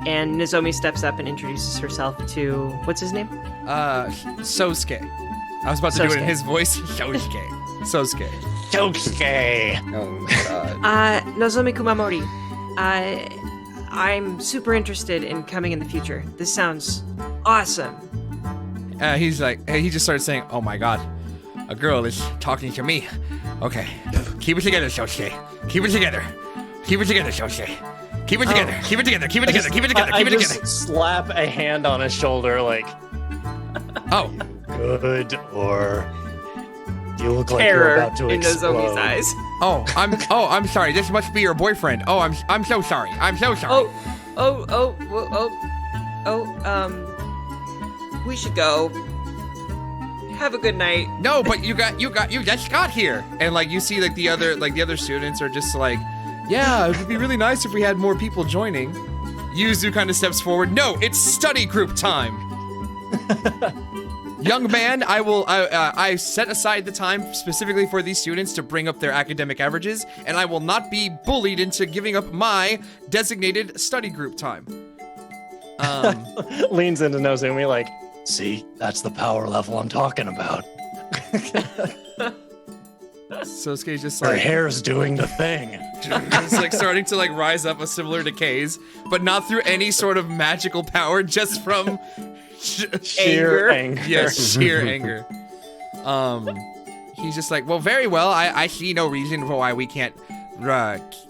And Nozomi steps up and introduces herself to, what's his name? Sosuke. I was about to do it in his voice. Sosuke. Sosuke. Oh god. Nozomi Kumamori. I'm super interested in coming in the future. This sounds awesome. He's like, he just started saying, "Oh my god, a girl is talking to me." Okay, keep it together, Sosuke. Keep it together. Keep it together, Sosuke. Keep it together. Keep it together. Keep it together. Keep it together. Keep it together. I just slap a hand on his shoulder, like, Oh, good, or you look like Terror you're about to in explode. Nozomi's eyes. I'm sorry. This must be your boyfriend. Oh, I'm so sorry. I'm so sorry. We should go. Have a good night. No, but you just got here, and like you see like the other students are just like, yeah, it would be really nice if we had more people joining. Yuzu kind of steps forward. No, it's study group time. Young man, I set aside the time specifically for these students to bring up their academic averages, and I will not be bullied into giving up my designated study group time. Leans into Nozomi like, see, that's the power level I'm talking about. Sosuke's just Her like, hair's doing the thing. it's like starting to like rise up a similar to Kay's, but not through any sort of magical power, just from Sheer anger. Yes, sheer anger. He's just like, well, very well. I see no reason for why we can't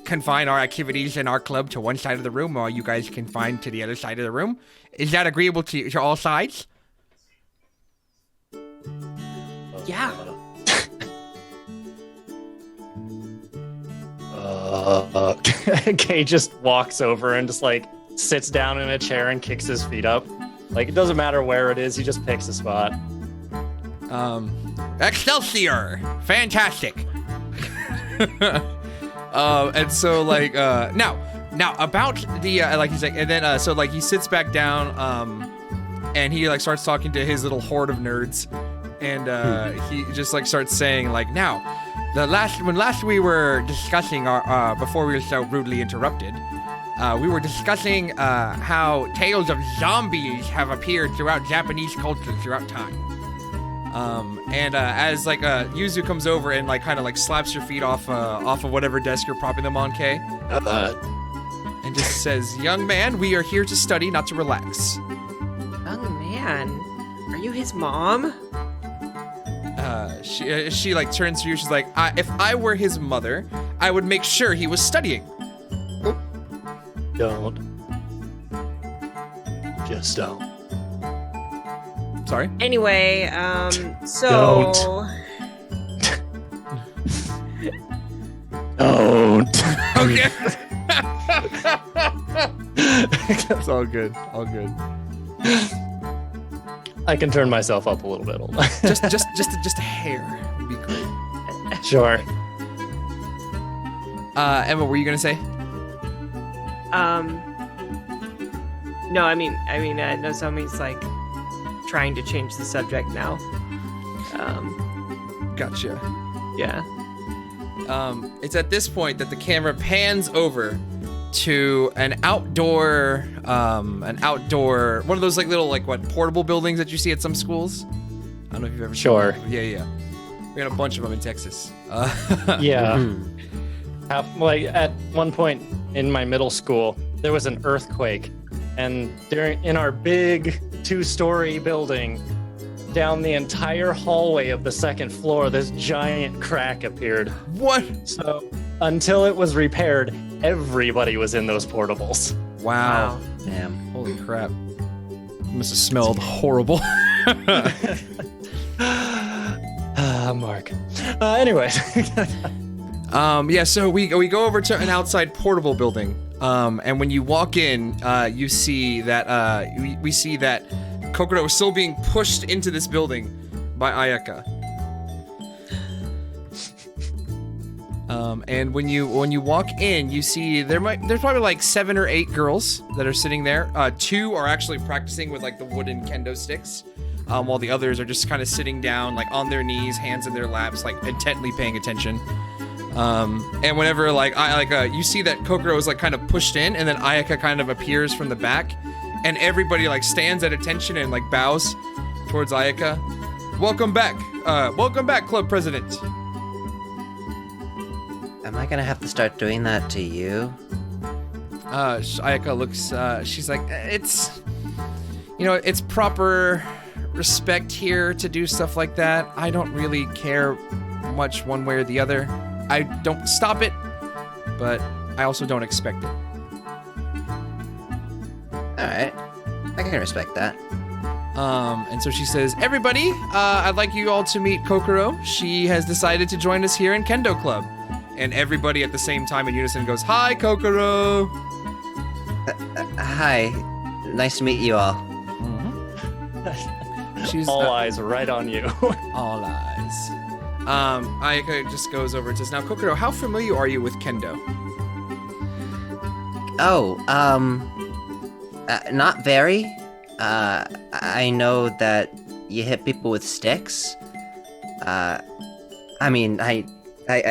confine our activities in our club to one side of the room, while you guys confine to the other side of the room. Is that agreeable to all sides? Yeah. Kay just walks over and just like sits down in a chair and kicks his feet up. Like, it doesn't matter where it is, he just picks a spot. Excelsior! Fantastic! And so, like, now, about the, like, he's like, and then, so, like, he sits back down, and he, like, starts talking to his little horde of nerds, and, he just, like, starts saying, like, now, when last we were discussing our, before we were so rudely interrupted, we were discussing how tales of zombies have appeared throughout Japanese culture throughout time. And as like Yuzu comes over and like kind of like slaps your feet off of whatever desk you're propping them on, Kay, and just says, "Young man, we are here to study, not to relax." Young man, are you his mom? She like turns to you. She's like, "If I were his mother, I would make sure he was studying." Don't. Just don't. Sorry. Anyway, so Don't. Okay. It's all good. All good. I can turn myself up a little bit. Just a hair would be great. Sure. Emma, what were you gonna say? No, I mean, Nozomi's like trying to change the subject now. Gotcha. Yeah. It's at this point that the camera pans over to an outdoor, one of those like little like what portable buildings that you see at some schools. I don't know if you've ever seen Sure. them. Yeah. We got a bunch of them in Texas. Yeah. Like at one point in my middle school, there was an earthquake, and in our big 2-story building, down the entire hallway of the second floor, this giant crack appeared. What? So until it was repaired, everybody was in those portables. Wow. Damn. Holy crap. Must have smelled horrible. Mark. Anyways. Yeah, so we go over to an outside portable building. And when you walk in, you see that we see that Kokoro is still being pushed into this building by Ayaka. And when you walk in, you see there's probably like 7 or 8 girls that are sitting there. 2 are actually practicing with like the wooden kendo sticks, while the others are just kind of sitting down, like on their knees, hands in their laps, like intently paying attention. And whenever you see that Kokoro is like kind of pushed in, and then Ayaka kind of appears from the back, and everybody like stands at attention and like bows towards Ayaka. Welcome back, club president. Am I gonna have to start doing that to you? Ayaka looks, she's like, it's proper respect here to do stuff like that. I don't really care much one way or the other. I don't stop it, but I also don't expect it. Alright, I can respect that. And so she says, everybody, I'd like you all to meet Kokoro. She has decided to join us here in Kendo Club. And everybody at the same time in unison goes, hi, Kokoro! Hi, nice to meet you all. She's all eyes right on you. all eyes. Ayaka just goes over and says, now, Kokoro, how familiar are you with Kendo? Not very. I know that you hit people with sticks. I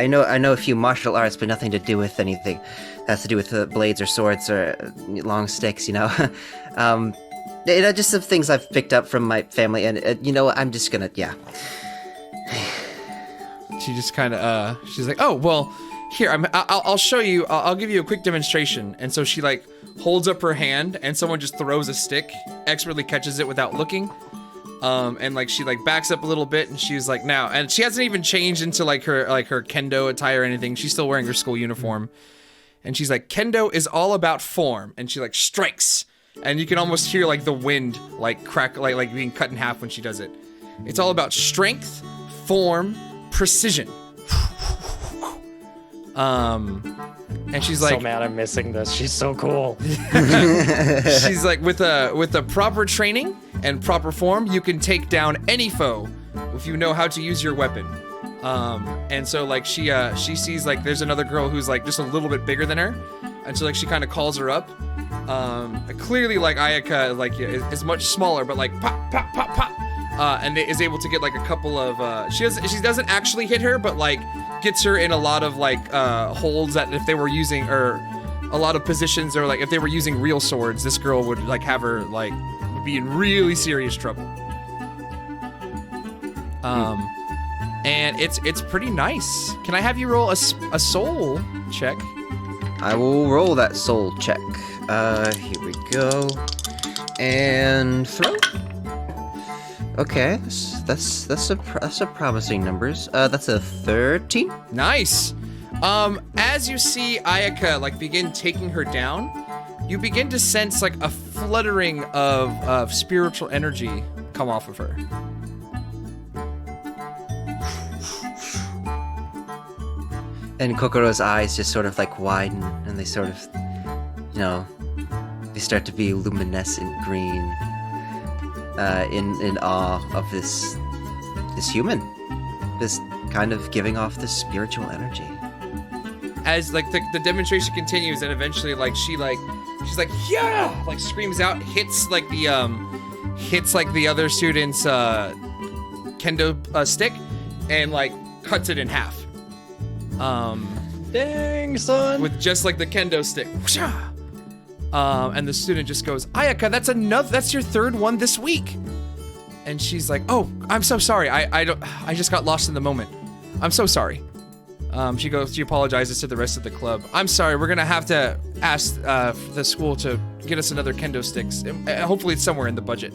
know a few martial arts, but nothing to do with anything that has to do with blades or swords or long sticks, you know. Just some things I've picked up from my family, and I'm just gonna, yeah. She just kind of, she's like, oh, well, here, I'll show you, I'll give you a quick demonstration. And so she like holds up her hand, and someone just throws a stick, expertly catches it without looking. And like she like backs up a little bit, and she's like, now, and she hasn't even changed into like her kendo attire or anything. She's still wearing her school uniform, and she's like, kendo is all about form, and she like strikes, and you can almost hear like the wind like crack, like being cut in half when she does it. It's all about strength, form, precision. And she's like, so mad I'm missing this. She's so cool. She's like, with a proper training and proper form, you can take down any foe if you know how to use your weapon. And so like she sees like there's another girl who's like just a little bit bigger than her, and so like she kind of calls her up. Clearly like Ayaka like is much smaller, but like pop pop pop pop, and is able to get like a couple of she doesn't actually hit her, but like gets her in a lot of like holds that if they were using, or a lot of positions, or like if they were using real swords, this girl would like have her like be in really serious trouble. And it's pretty nice. Can I have you roll a soul check? I will roll that soul check. Here we go. And throw. Okay, that's a promising numbers. That's a 13. Nice. As you see Ayaka like begin taking her down, you begin to sense like a fluttering of spiritual energy come off of her. And Kokoro's eyes just sort of like widen, and they sort of, they start to be luminescent green, in awe of this human, this kind of giving off this spiritual energy. As like the demonstration continues, and eventually like she's like yeah, like screams out, hits like the other student's kendo stick, and like cuts it in half. Dang, son. With just like the kendo stick. And the student just goes, Ayaka, that's your third one this week. And she's like, oh, I'm so sorry. I just got lost in the moment. I'm so sorry. She apologizes to the rest of the club. I'm sorry, we're gonna have to ask the school to get us another kendo sticks. Hopefully it's somewhere in the budget.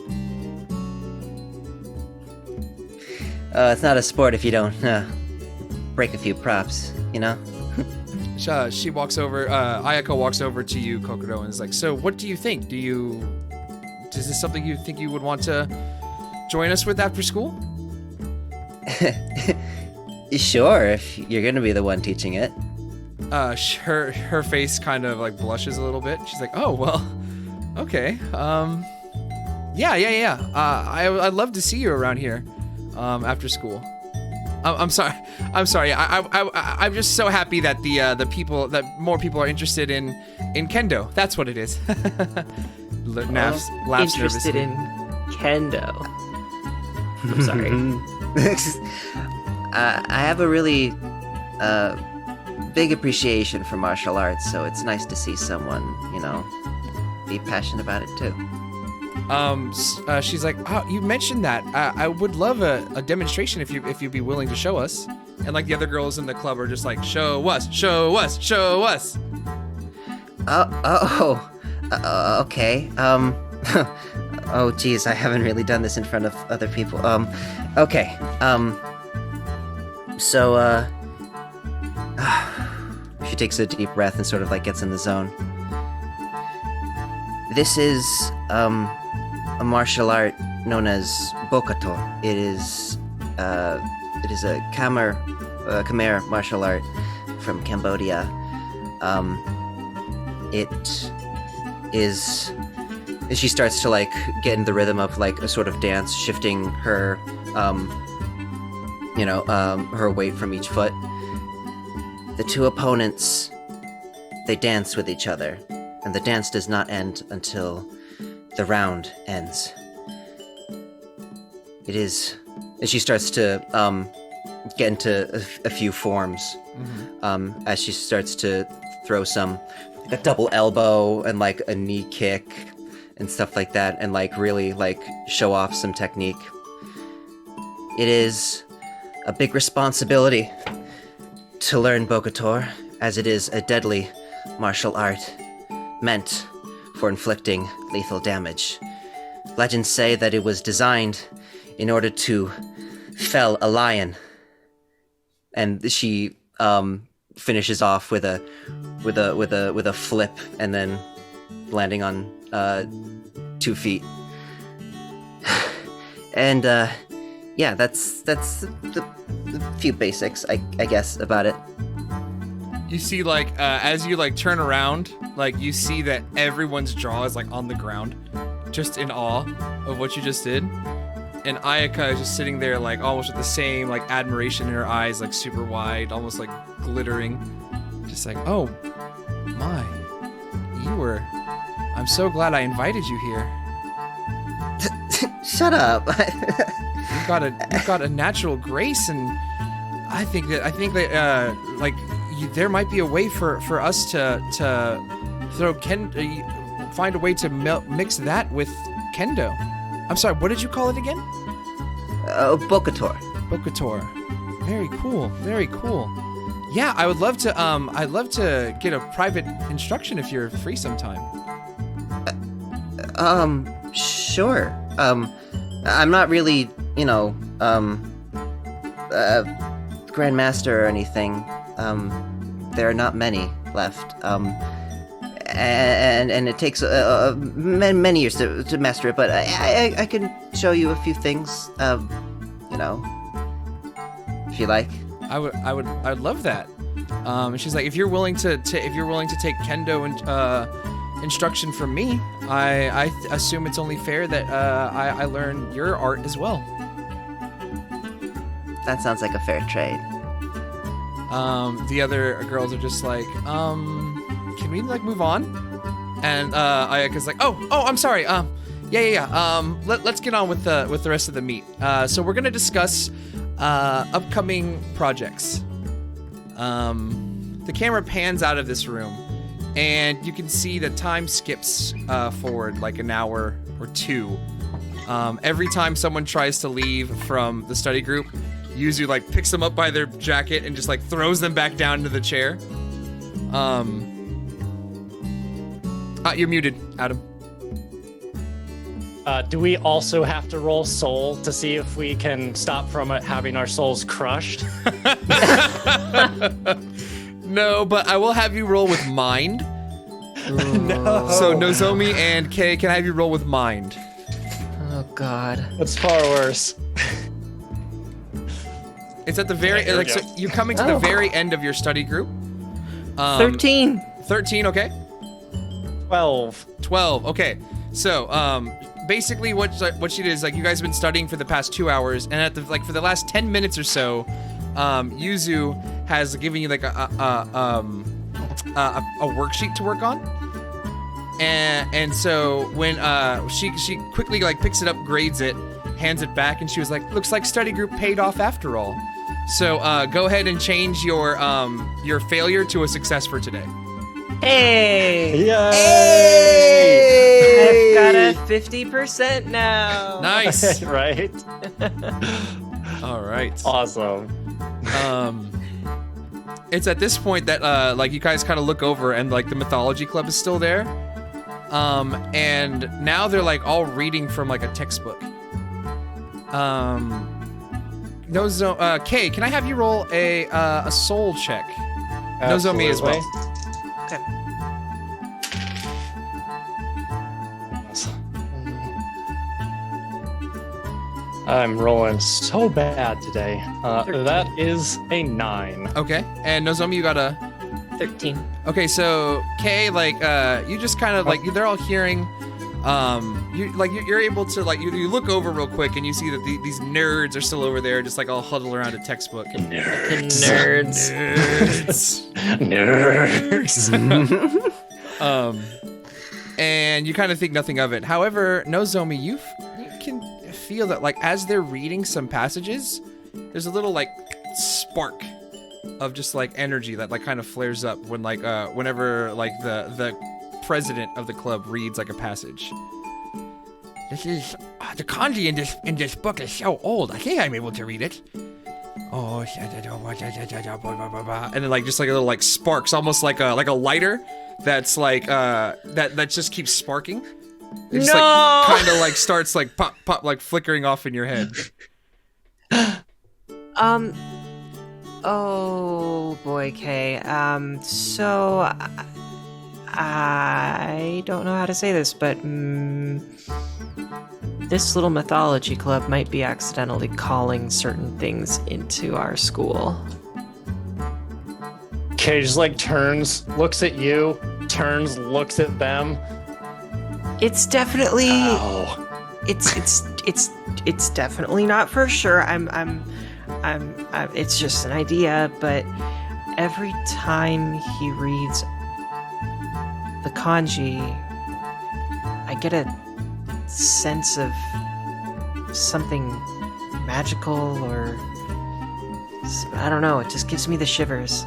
It's not a sport if you don't break a few props, you know? She walks over, Ayako walks over to you, Kokoro, and is like, so what do you think? Is this something you think you would want to join us with after school? Sure, if you're gonna be the one teaching it. Her face kind of like blushes a little bit. She's like, oh well, okay. Yeah. I'd love to see you around here, after school. I'm sorry. I'm just so happy that that more people are interested in kendo. That's what it is. Laughs Interested nervously. in kendo. I'm sorry. I have a really big appreciation for martial arts, so it's nice to see someone, be passionate about it too. She's like, oh, you mentioned that. I would love a demonstration if you'd be willing to show us. And like the other girls in the club are just like, show us. Okay. Oh, geez, I haven't really done this in front of other people. Okay. So, she takes a deep breath and sort of like gets in the zone. This is, a martial art known as Bokator. It is a Khmer martial art from Cambodia. It is. She starts to like get in the rhythm of like a sort of dance, shifting her, her weight from each foot. The two opponents, they dance with each other, and the dance does not end until the round ends. It is. And she starts to get into a few forms, as she starts to throw some, like a double elbow and like a knee kick and stuff like that, and like really like show off some technique. It is a big responsibility to learn Bokator, as it is a deadly martial art meant for inflicting lethal damage. Legends say that it was designed in order to fell a lion. And she finishes off with a flip and then landing on 2 feet. And yeah, that's the few basics, I guess, about it. You see, like, as you like turn around, like you see that everyone's jaw is like on the ground, just in awe of what you just did. And Ayaka is just sitting there, like almost with the same like admiration in her eyes, like super wide, almost like glittering, just like, oh my, I'm so glad I invited you here. Shut up. You've got a natural grace, and I think that there might be a way for us to throw find a way to mix that with kendo. I'm sorry, what did you call it again? Bokator. Bokator. Very cool. Very cool. Yeah, I would love to. I'd love to get a private instruction if you're free sometime. Sure. I'm not really, grandmaster or anything. There are not many left. And it takes many years to master it, but I can show you a few things, if you like. I'd love that. And she's like, if you're willing to take kendo and instruction from me, I assume it's only fair that I learn your art as well. That sounds like a fair trade. The other girls are just like, can we like move on? And Ayaka's like, oh, I'm sorry. Yeah. Let's get on with the rest of the meet. So we're gonna discuss upcoming projects. The camera pans out of this room, and you can see that time skips forward like an hour or two. Every time someone tries to leave from the study group, Yuzu like picks them up by their jacket and just like throws them back down into the chair. You're muted, Adam. Do we also have to roll soul to see if we can stop from having our souls crushed? No, but I will have you roll with mind. No. So Nozomi and Kay, can I have you roll with mind? God. That's far worse. It's at the very There we like go. so you're coming to the very end of your study group. 13. 13, okay. 12. 12, okay. So, basically what she did is like you guys have been studying for the past 2 hours, and at the for the last 10 minutes or so, Yuzu has given you like a worksheet to work on. And so when she quickly like picks it up, grades it, hands it back, and she was like, "Looks like study group paid off after all." So go ahead and change your failure to a success for today. Hey! Yay! I've got a 50% now. Nice. Right? All right. Awesome. It's at this point that like you guys kind of look over and like the mythology club is still there. And now they're like all reading from like a textbook. Kay, can I have you roll a soul check? Nozomi as well. Okay. I'm rolling so bad today. 13. That is a 9. Okay, and Nozomi, you got a... 13. Okay, so Kay, like, you just kind of like they're all hearing. You're able to like you look over real quick and you see that these nerds are still over there, just like all huddled around a textbook. Nerds. And you kind of think nothing of it. However, Nozomi, you can feel that like as they're reading some passages, there's a little like spark of just like energy that like kind of flares up when like whenever like the president of the club reads like a passage. This is the kanji in this book is so old. I think I'm able to read it. Oh, and then like just like a little like sparks, almost like a lighter that's like that just keeps sparking. It just like kind of like starts like pop like flickering off in your head. Oh boy, Kay. So I don't know how to say this, but this little mythology club might be accidentally calling certain things into our school. Kay just like turns, looks at you, turns, looks at them. It's definitely. Ow. It's definitely not for sure. It's just an idea, but every time he reads the kanji, I get a sense of something magical, or I don't know. It just gives me the shivers.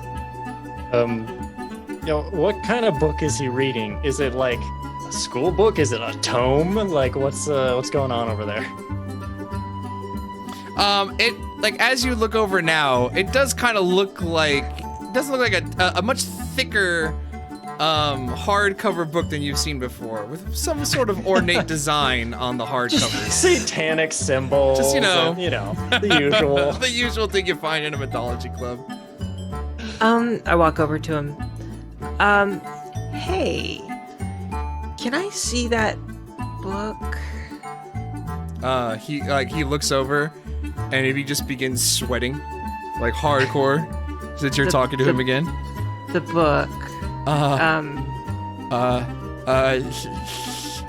What kind of book is he reading? Is it like a school book? Is it a tome? Like, what's going on over there? It like as you look over now, it does kind of look like a much thicker hardcover book than you've seen before, with some sort of ornate design on the hardcover. Satanic symbols. Just, the usual. The usual thing you find in a mythology club. I walk over to him. Hey, can I see that book? He looks over, and he just begins sweating, like hardcore, since you're talking to him again. The book.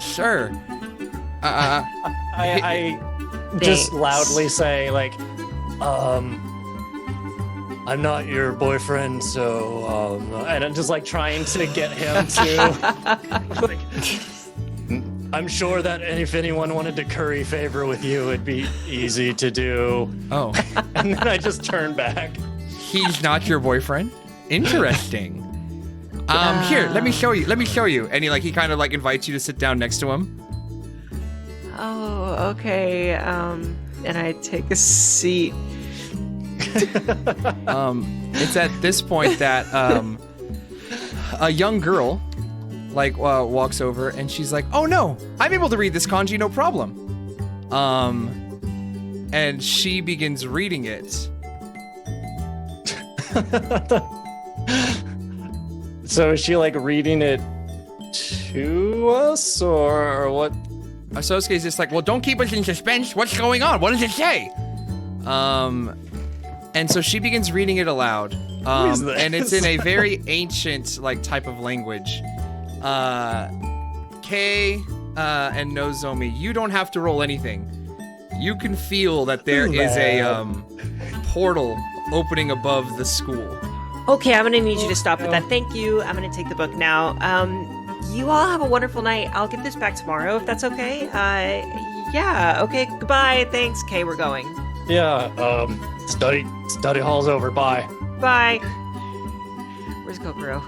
Sure. I just loudly say, like, I'm not your boyfriend, so, and I'm just like trying to get him to, like, I'm sure that if anyone wanted to curry favor with you, it'd be easy to do. Oh. And then I just turn back. He's not your boyfriend? Interesting. Here, let me show you. And he kind of like invites you to sit down next to him. Oh, okay. And I take a seat. It's at this point that a young girl walks over and she's like, "Oh no, I'm able to read this kanji, no problem." And she begins reading it. So is she like reading it to us, or what? Sosuke's just like, well, don't keep us in suspense. What's going on? What does it say? And so she begins reading it aloud. is this? And it's in a very ancient, like, type of language. Kay and Nozomi, you don't have to roll anything. You can feel that there is a portal opening above the school. Okay, I'm gonna need you to stop with that. Thank you. I'm gonna take the book now. You all have a wonderful night. I'll get this back tomorrow if that's okay. Yeah. Okay. Goodbye. Thanks. Kay, we're going. Yeah. Study hall's over. Bye. Bye. Where's Kokoro?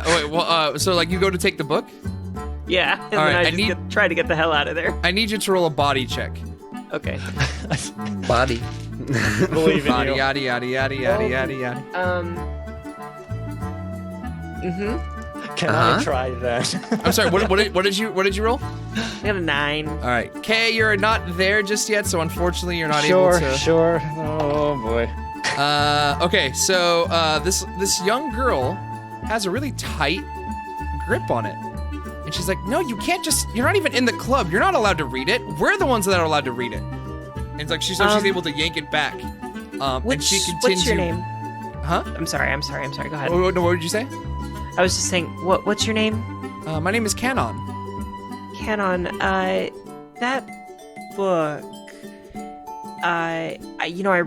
Wait, well, so like you go to take the book? Yeah. And All then right, I just try to get the hell out of there. I need you to roll a body check. Okay. Body. Believe in Body, you. yada, yada, yada, yada, yada, yada. Can I try that? I'm sorry. What did you roll? I got a 9. All right, Kay, you're not there just yet, so unfortunately you're not able to. Sure. Oh boy. Okay, so this young girl has a really tight grip on it, and she's like, "No, you can't just. You're not even in the club. You're not allowed to read it. We're the ones that are allowed to read it." And it's like she's able to yank it back. And she continues. What's your name? Huh? I'm sorry. Go ahead. What did you say? I was just saying, what's your name? My name is Canon. Canon. That book. I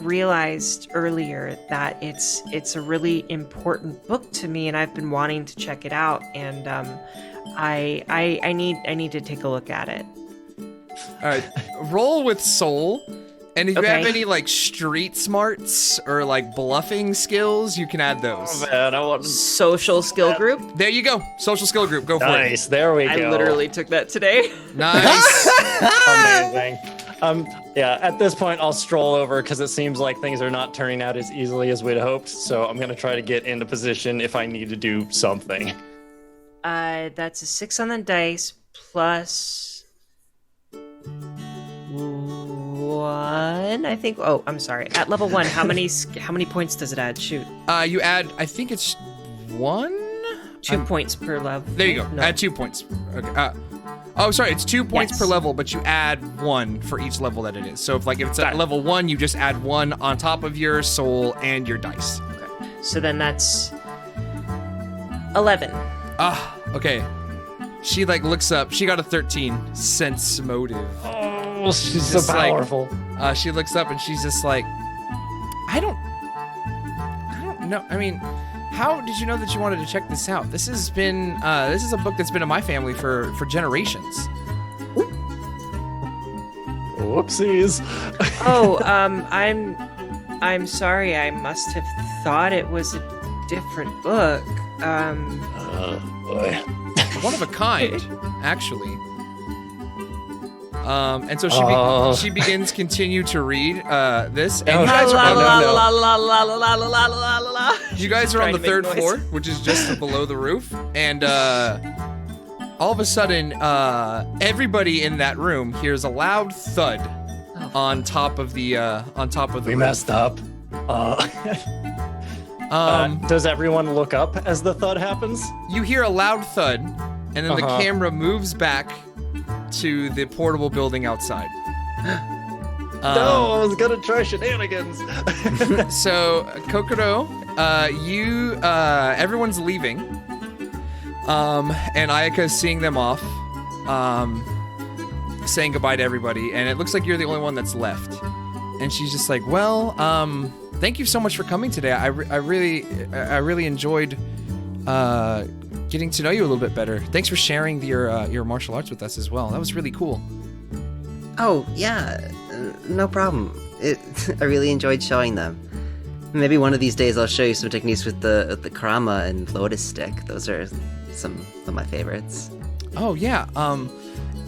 realized earlier that it's a really important book to me, and I've been wanting to check it out, and I need to take a look at it. All right, roll with soul, and if you Okay. have any like street smarts or like bluffing skills, you can add those. Oh man, I want Social skill group. There you go, social skill group. Go for nice. There we go. I literally took that today. it. Nice. Amazing. Yeah, at this point, I'll stroll over because it seems like things are not turning out as easily as we'd hoped. So I'm going to try to get into position if I need to do something. That's a 6 on the dice plus 1, I think. Oh, I'm sorry. At level 1, how many points does it add? Shoot. You add. I think it's 1. 2 points per level. There you go. No. Add 2 points. Okay. Oh, sorry. It's 2 points Yes. per level, but you add 1 for each level that it is. So if it's Got at it. level 1, you just add 1 on top of your soul and your dice. Okay. So then that's 11. Okay. She looks up. She got a 13. Sense motive. Oh, she's so Just like- powerful. She looks up and she's just like, I don't know. I mean, how did you know that you wanted to check this out? This is a book that's been in my family for generations. Whoopsies. Oh, I'm sorry. I must have thought it was a different book. Boy. One of a kind, actually. And so she begins continue to read this. And you guys are You guys are on the Trying to make 3rd noise. floor, which is just below the roof, and all of a sudden, everybody in that room hears a loud thud on top of the We roof. messed up. Does everyone look up as the thud happens? You hear a loud thud, and then the Uh-huh. camera moves back to the portable building outside. No, I was gonna try shenanigans. So, Kokoro, everyone's leaving. And Ayaka's seeing them off, saying goodbye to everybody, and it looks like you're the only one that's left. And she's just like, well, thank you so much for coming today. I really enjoyed getting to know you a little bit better. Thanks for sharing your martial arts with us as well. That was really cool. Oh, yeah, no problem. I really enjoyed showing them. Maybe one of these days I'll show you some techniques with the Karama and Lotus Stick. Those are some of my favorites. Oh yeah.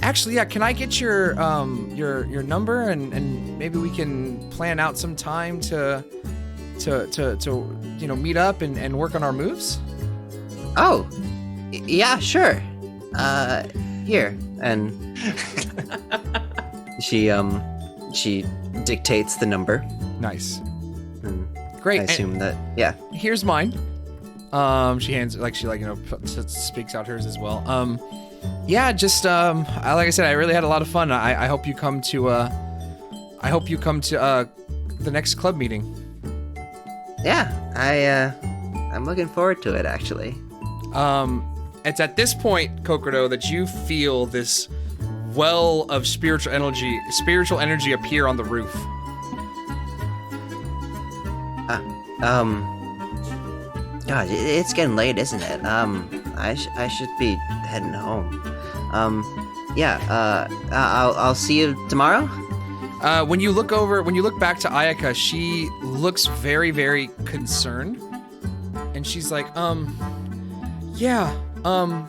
Actually, yeah. Can I get your number and maybe we can plan out some time to meet up and work on our moves? Oh, yeah, sure. Here. And she dictates the number. Nice. And Great. I assume that, yeah. Here's mine. She hands speaks out hers as well. Yeah, just like I said, I really had a lot of fun. I hope you come to the next club meeting. Yeah, I'm looking forward to it actually. It's at this point, Kokodo, that you feel this well of spiritual energy appear on the roof. God, it's getting late, isn't it? I should be heading home. I'll see you tomorrow. When you look back to Ayaka, she looks very, very concerned, and she's like,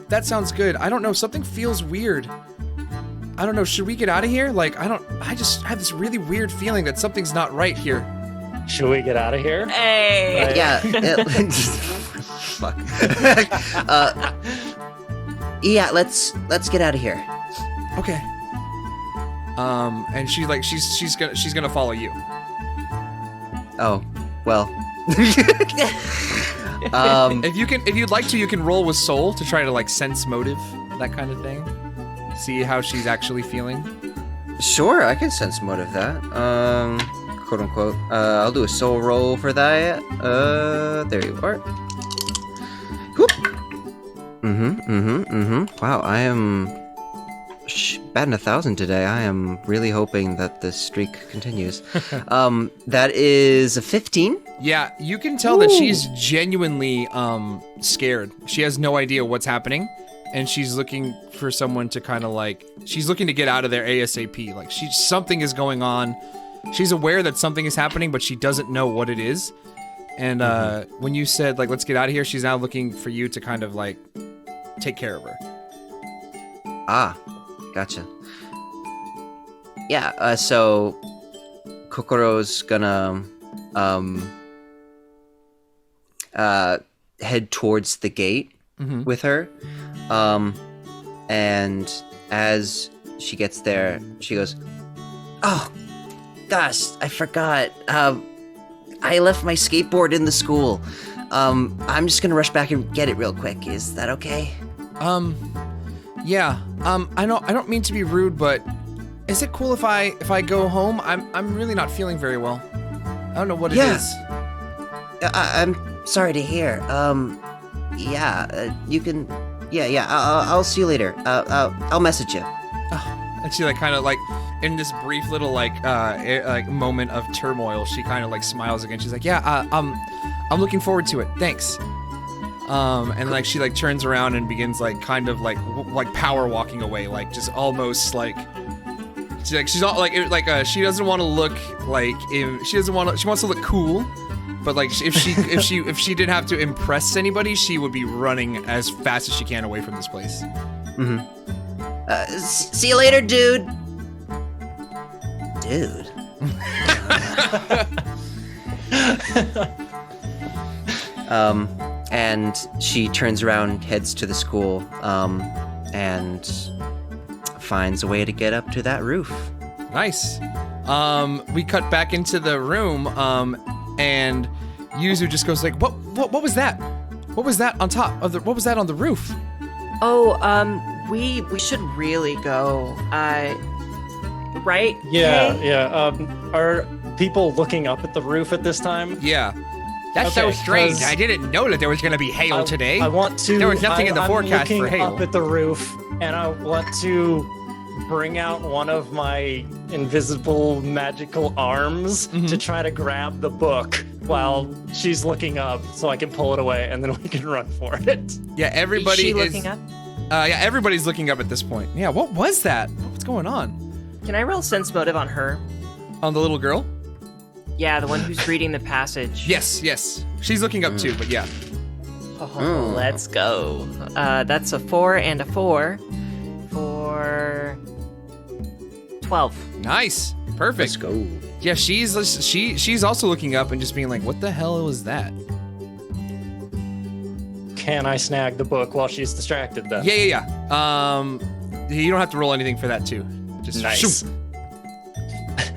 that sounds good. I don't know, something feels weird. I don't know, should we get out of here? Like, I just have this really weird feeling that something's not right here. Should we get out of here? Hey. Yeah. Fuck. Yeah, let's get out of here. Okay. And she's gonna follow you. Oh, well. If you'd like to, you can roll with soul to try to like sense motive, that kind of thing. See how she's actually feeling. Sure, I can sense motive that. Quote unquote. I'll do a soul roll for that. There you are. Whoop. Wow, I am batting 1,000 today. I am really hoping that this streak continues. That is a 15. Yeah, you can tell that she's genuinely scared. She has no idea what's happening, and she's looking for someone to kind of like. She's looking to get out of there ASAP. Like something is going on. She's aware that something is happening, but she doesn't know what it is. And when you said like let's get out of here, she's now looking for you to kind of like take care of her. Ah, gotcha. Yeah, so Kokoro's gonna head towards the gate with her. And as she gets there, she goes, "Oh, gosh, I forgot. I left my skateboard in the school. I'm just gonna rush back and get it real quick. Is that okay?" Yeah. I don't mean to be rude, but is it cool if I go home? I'm really not feeling very well. I don't know what it is. I'm sorry to hear. You can. Yeah. I'll see you later. I'll message you. And she like kind of like in this brief little like moment of turmoil, she kind of like smiles again. She's like, "Yeah, I'm looking forward to it. Thanks." And like she like turns around and begins like kind of like power walking away, like just almost like she's all like she doesn't want to look like she wants to look cool, but like if she didn't have to impress anybody, she would be running as fast as she can away from this place. See you later, dude. Dude. And she turns around, heads to the school, and finds a way to get up to that roof. Nice. We cut back into the room, and Yuzu just goes like, "What was that? What was that on top of the? What was that on the roof?" Oh, we should really go. Right? Yeah, Kay? yeah. Are people looking up at the roof at this time? Yeah. That's so Okay, strange. 'cause I didn't know that there was going to be hail today. I want to. There was nothing in the I'm forecast looking for hail. up at the roof, and I want to bring out one of my invisible magical arms to try to grab the book while she's looking up, so I can pull it away, and then we can run for it. Yeah, everybody Is she is looking up? Yeah, everybody's looking up at this point. Yeah, what was that? What's going on? Can I roll sense motive on her? On the little girl? Yeah, the one who's reading the passage. Yes. She's looking up too, but yeah. Oh, let's go. That's a 4 and a 4 for 12. Nice. Perfect. Let's go. Yeah, she's also looking up and just being like, "What the hell was that?" Can I snag the book while she's distracted then? Yeah. You don't have to roll anything for that too. Just Nice. shoot.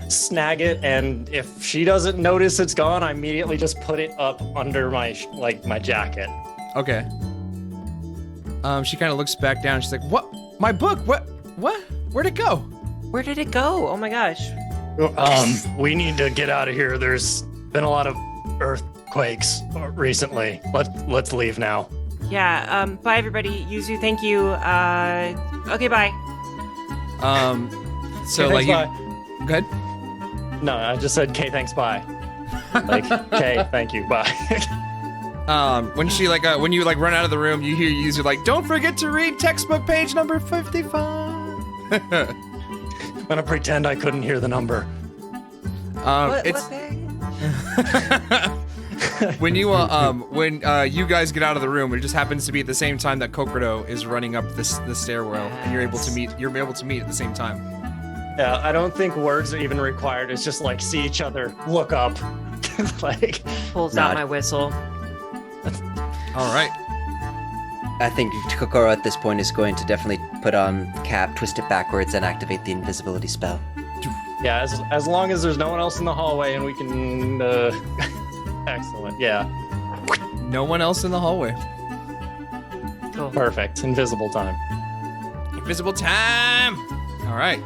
Snag it, and if she doesn't notice it's gone, I immediately just put it up under my my jacket. Okay. She kind of looks back down. She's like, My book? What? Where'd it go? Where did it go? Oh my gosh. We need to get out of here. There's been a lot of earthquakes recently. Let's leave now. Yeah, bye everybody. Yuzu, thank you. Okay, bye. So Okay, like thanks, you. Good. No, I just said, "K, thanks, bye." Like, "K, thank you, bye." When she like when you like run out of the room, you hear Yuzu like, "Don't forget to read textbook page number 55." I'm gonna pretend I couldn't hear the number. It's when you you guys get out of the room, it just happens to be at the same time that Kokodo is running up the stairwell, and you're able to meet at the same time. Yeah, I don't think words are even required. It's just like see each other, look up, like. Pulls Nod. out my whistle. All right. I think Kokoro at this point is going to definitely put on cap, twist it backwards, and activate the invisibility spell. Yeah, as long as there's no one else in the hallway and we can. Excellent. Yeah. No one else in the hallway. Cool. Perfect. Invisible time. Invisible time. All right.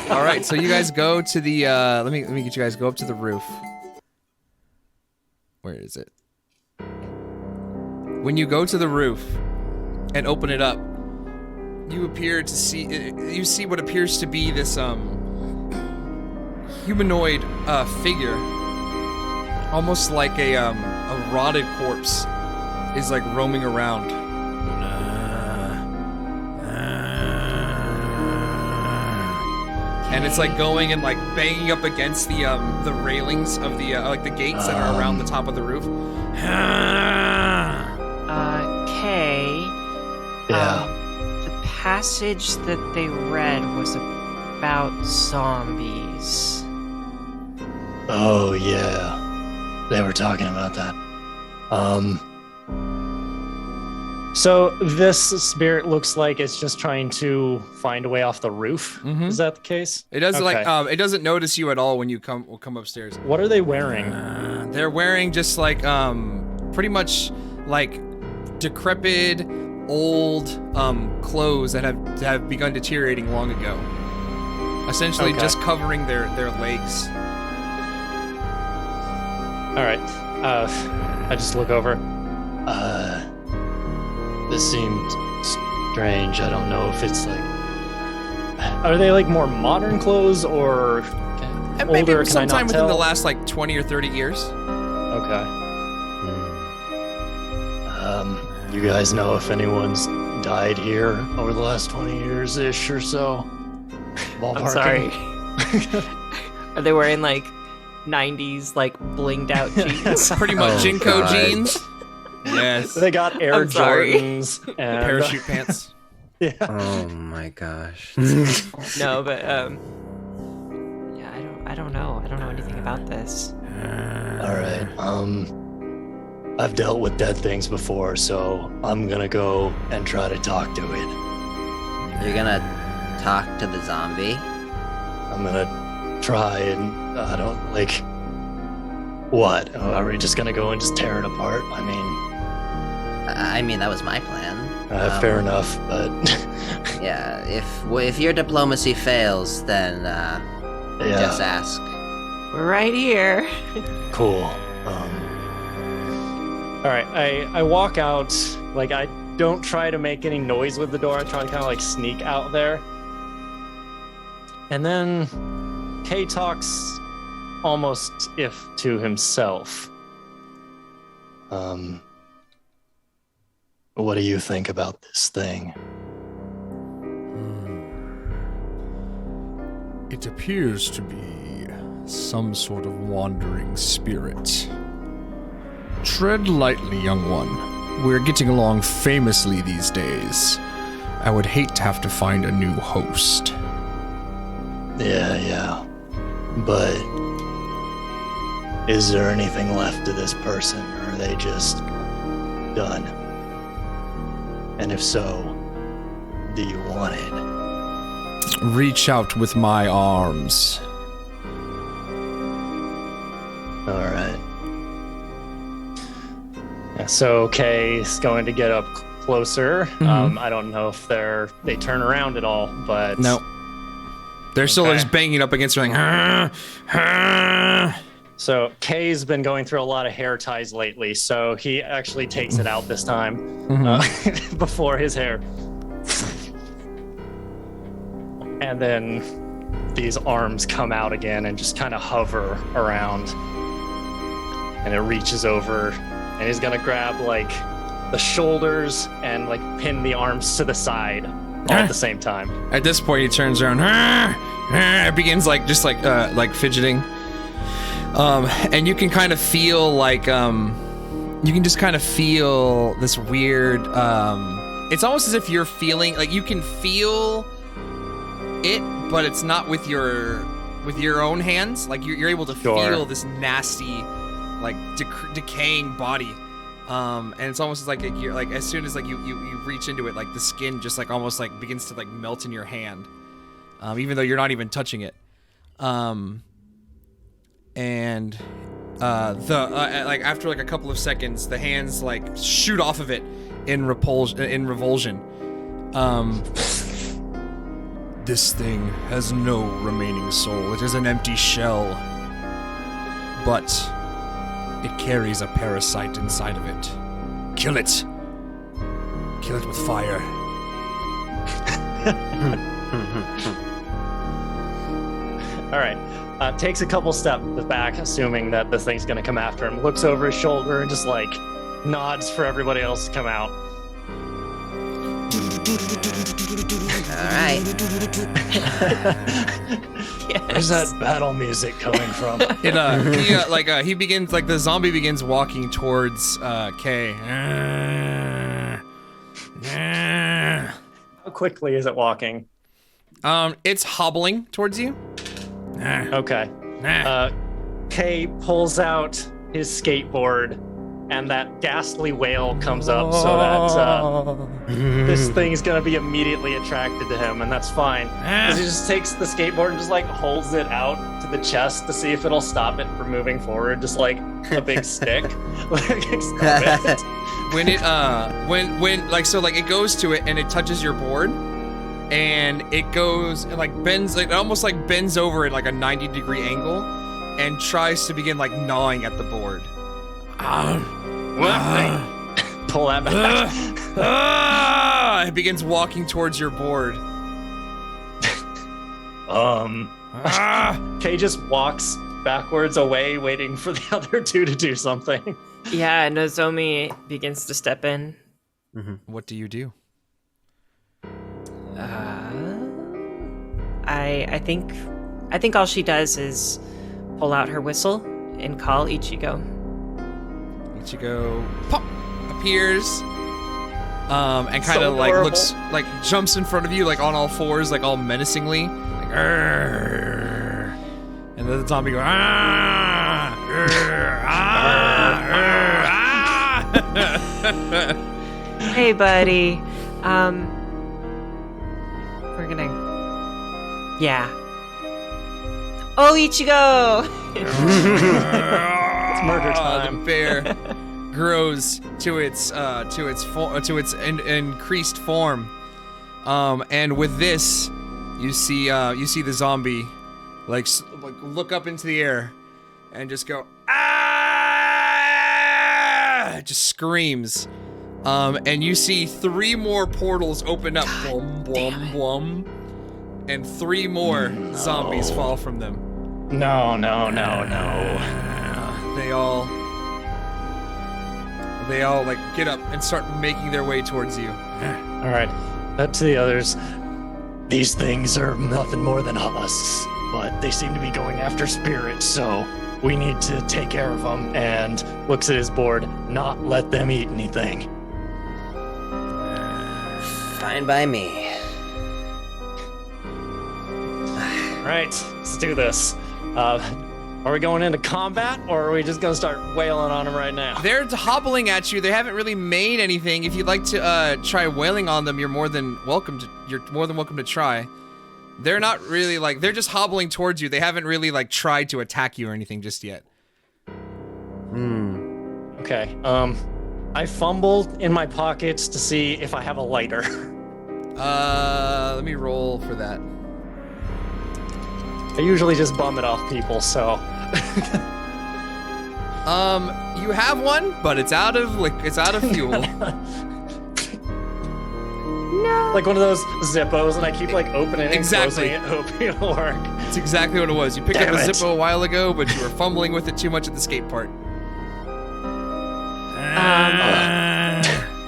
All right. So you guys go to the. Let me get you guys go up to the roof. Where is it? When you go to the roof and open it up, you appear to see. You see what appears to be this humanoid figure, almost like a rotted corpse, is like roaming around. And it's like going and like banging up against the railings of the like the gates that are around the top of the roof. Kay. Yeah. The passage that they read was about zombies. Oh yeah, they were talking about that. So this spirit looks like it's just trying to find a way off the roof. Mhm. Is that the case? It doesn't Okay. like it doesn't notice you at all when you come upstairs. What are they wearing? They're wearing just like pretty much like decrepit old clothes that have begun deteriorating long ago. Essentially Okay. just covering their legs. All right. I just look over. This seemed strange. I don't know if it's like. Are they like more modern clothes or And maybe older? Can I sometime not within the tell? last like 20 or 30 years. Okay. You guys know if anyone's died here over the last 20 years ish or so? I'm sorry. Are they wearing like 90s like blinged out jeans? Pretty much Oh, Jinko God. jeans. Yes. They got Air I'm sorry. Jordans and Parachute pants. Yeah. Oh my gosh. No, but yeah, I don't know. I don't know anything about this. All right. I've dealt with dead things before, so I'm gonna go and try to talk to it. You're gonna talk to the zombie? I'm gonna try and I don't like. What? Are we just gonna go and just tear it apart? I mean, that was my plan. Fair enough, but Yeah, if your diplomacy fails, then just ask. We're right here. cool. All right. I walk out. Like I don't try to make any noise with the door. I try to kind of like sneak out there. And then Kay talks almost if to himself. What do you think about this thing? It appears to be some sort of wandering spirit. Tread lightly, young one. We're getting along famously these days. I would hate to have to find a new host. Yeah. But is there anything left to this person, or are they just done? And if so, do you want it? Reach out with my arms. All right. So Kay is going to get up closer. I don't know if they turn around at all, but No. They're still Okay. just banging up against her like, So Kay's been going through a lot of hair ties lately, so he actually takes it out this time before his hair. And then these arms come out again and just kind of hover around. And it reaches over, and he's gonna grab like the shoulders and like pin the arms to the side all at the same time. At this point, he turns around. Begins like fidgeting. And you can kind of feel like you can just kind of feel this weird. It's almost as if you're feeling like you can feel it, but it's not with your own hands. Like you're able to feel this nasty, like decaying body. And it's almost like you're like as soon as like you reach into it, like the skin just like almost like begins to like melt in your hand, even though you're not even touching it. And like after like a couple of seconds, the hands like shoot off of it in revulsion. This thing has no remaining soul. It is an empty shell, but it carries a parasite inside of it. Kill it. Kill it with fire. All right. Takes a couple steps back, assuming that this thing's gonna come after him. Looks over his shoulder and just like nods for everybody else to come out. All right. Where's that battle music coming from? He begins like the zombie begins walking towards Kay. How quickly is it walking? It's hobbling towards you. Okay. Kay pulls out his skateboard, and that ghastly wail comes up so that this thing's gonna be immediately attracted to him, and that's fine. 'Cause he just takes the skateboard and just like holds it out to the chest to see if it'll stop it from moving forward, just like a big stick. Like, stop it. When it it goes to it and it touches your board, and it goes and like bends, like it almost like bends over at like a 90-degree angle, and tries to begin like gnawing at the board. Pull that back. It begins walking towards your board. Kay just walks backwards away, waiting for the other two to do something. Yeah, Nozomi begins to step in. What do you do? I think all she does is pull out her whistle and call Ichigo. Ichigo pop appears, and kind of like looks like jumps in front of you like on all fours, like all menacingly, like "Arr!" And then the zombie goes "Ah! Arr! Ah! Ah!" Hey, buddy. We're gonna. Yeah. Oh, Ichigo! It's murder time. The bear grows to its increased form, and with this, you see the zombie like look up into the air and just go ah! Just screams, and you see 3 more portals open up, blum blum blum, and 3 more zombies fall from them. No. They all like get up and start making their way towards you. All right. To the others. These things are nothing more than husks, but they seem to be going after spirits, so we need to take care of them. And looks at his board, not let them eat anything. Fine by me. All right, let's do this. Are we going into combat, or are we just gonna start wailing on them right now? They're hobbling at you. They haven't really made anything. If you'd like to try wailing on them, you're more than welcome to try. They're not really like, they're just hobbling towards you. They haven't really like tried to attack you or anything just yet. Okay. I fumble in my pockets to see if I have a lighter. Let me roll for that. I usually just bum it off people, so. You have one, but it's out of fuel. No. Like one of those Zippos, and I keep like opening Exactly. and closing it, hoping it'll work. It's exactly what it was. You picked Damn up a it. Zippo a while ago, but you were fumbling with it too much at the skate part.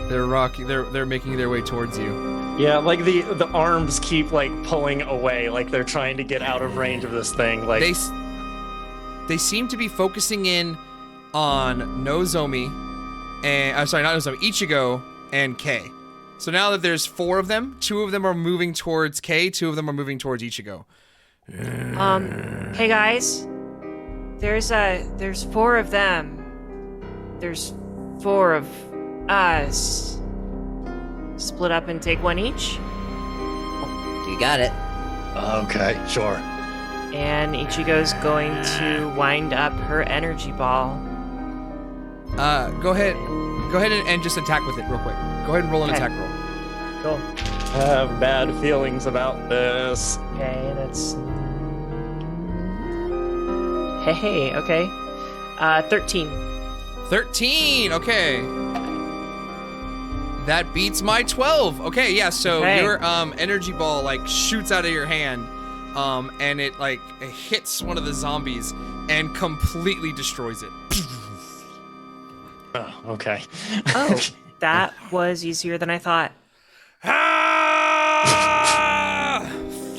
They're making their way towards you. Yeah, like the arms keep like pulling away, like they're trying to get out of range of this thing. Like They seem to be focusing in on Nozomi and I'm sorry, not Nozomi, Ichigo and Kei. So now that there's 4 of them, 2 of them are moving towards Kei, 2 of them are moving towards Ichigo. Hey guys. There's 4 of them. There's 4 of us. Split up and take one each. You got it. Okay, sure. And Ichigo's going to wind up her energy ball. Go ahead and just attack with it real quick. Go ahead and roll an Okay. attack roll. Cool. I have bad feelings about this. Okay, that's... Hey, okay. 13. 13, okay. That beats my 12. Okay, yeah, so Okay. your energy ball like shoots out of your hand, and it hits one of the zombies and completely destroys it. Oh, okay. Oh, that was easier than I thought. Ah!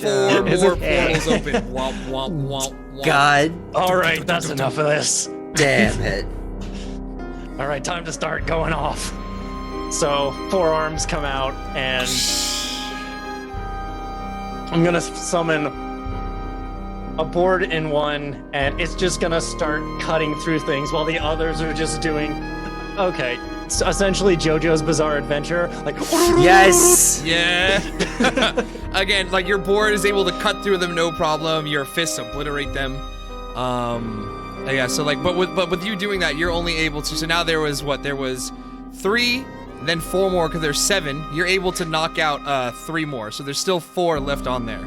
4 Is more it- portals open. Womp, womp, womp, womp. God All right, that's enough of this. damn it. All right, time to start going off. So 4 arms come out, and I'm gonna summon a board in one, and it's just gonna start cutting through things while the others are just doing. Okay, it's essentially JoJo's Bizarre Adventure, like. Yes. Yeah. Again, like your board is able to cut through them no problem. Your fists obliterate them. Yeah. So like, but with you doing that, you're only able to. So now there was 3, then 4 more because there's 7. You're able to knock out 3 more. So there's still 4 left on there.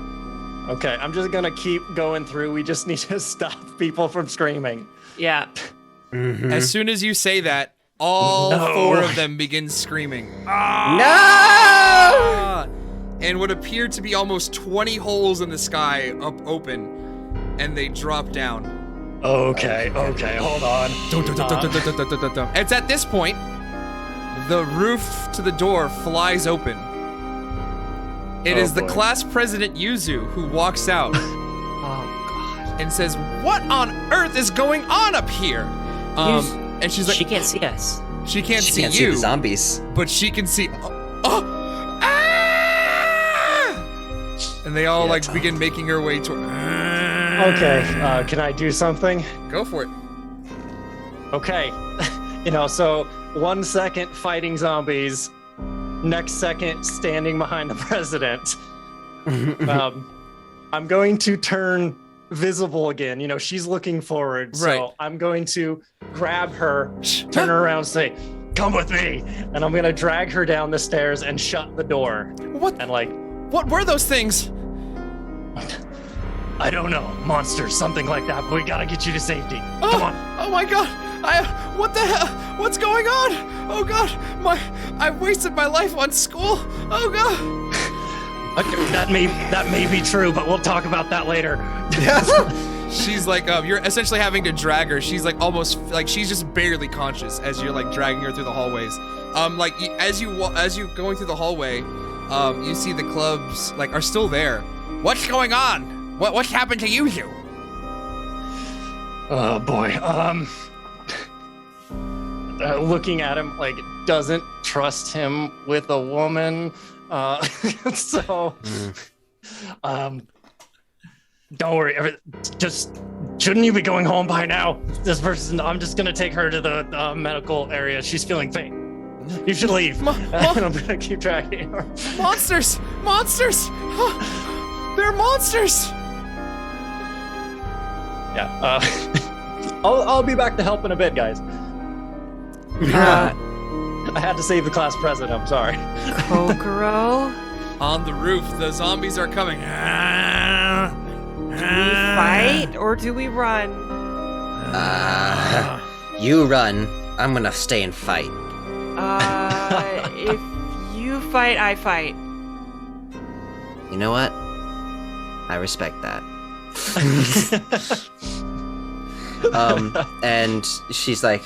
Okay, I'm just gonna keep going through. We just need to stop people from screaming. Yeah. As soon as you say that, all No. 4 of them begin screaming. No! Ah! And what appeared to be almost 20 holes in the sky open, and they drop down. Okay, hold on. It's at this point, the roof to the door flies open. It is the boy. class president Yuzu who walks out Oh, God. and says, "What on earth is going on up here?" And she's like, She can't see us. she can't She see can't you, see the zombies. but she can see. Ah! And they all like begin making her way toward. Okay, can I do something? Go for it. Okay, so 1 second fighting zombies, next second standing behind the president. I'm going to turn visible again. She's looking forward, so Right. I'm going to grab her, turn her around, say, "Come with me," and I'm gonna drag her down the stairs and shut the door. What? And like, What were those things? I don't know, monsters, something like that, but we gotta get you to safety. Come on. Oh my god! What the hell? What's going on? Oh god! I've wasted my life on school. Oh god! Okay, that may be true, but we'll talk about that later. She's like, you're essentially having to drag her. She's like almost like she's just barely conscious as you're like dragging her through the hallways. Like as you going through the hallway, you see the clubs like are still there. What's going on? What's happened to you two? Oh boy. looking at him like doesn't trust him with a woman. So, Don't worry. Just shouldn't you be going home by now? This person, I'm just gonna take her to the medical area. She's feeling faint. You should leave. and I'm gonna keep dragging her. Monsters! Monsters! They're monsters! Yeah. I'll be back to help in a bit, guys. I had to save the class president. I'm sorry. Kokoro, On the roof, the zombies are coming. do we fight or do we run? You run. I'm gonna stay and fight. If you fight, I fight. You know what? I respect that. And she's like,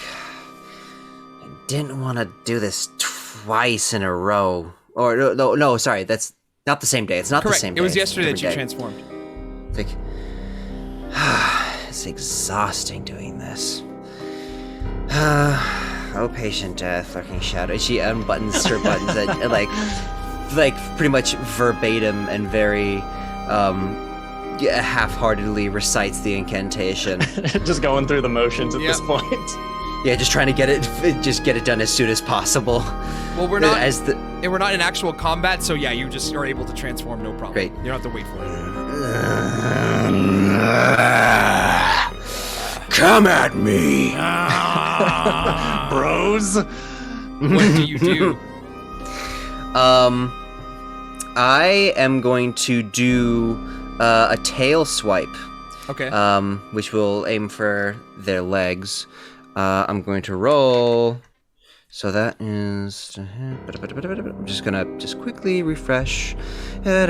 I didn't want to do this twice in a row. Or no, sorry, that's not the same day. It's not Correct. the same day. It was yesterday that you Different day. transformed. It's like, it's exhausting doing this. Oh, patient death, lurking shadow. She unbuttons her buttons and like pretty much verbatim and very half-heartedly recites the incantation. Just going through the motions at this point. Yeah, just trying to get it done as soon as possible. Well, we're not we're not in actual combat, so yeah, you just are able to transform, no problem. Great. You don't have to wait for it. Come at me, Bros. What do you do? I am going to do a tail swipe. Okay. Which will aim for their legs. I'm going to roll. So that is. I'm just gonna quickly refresh. Okay,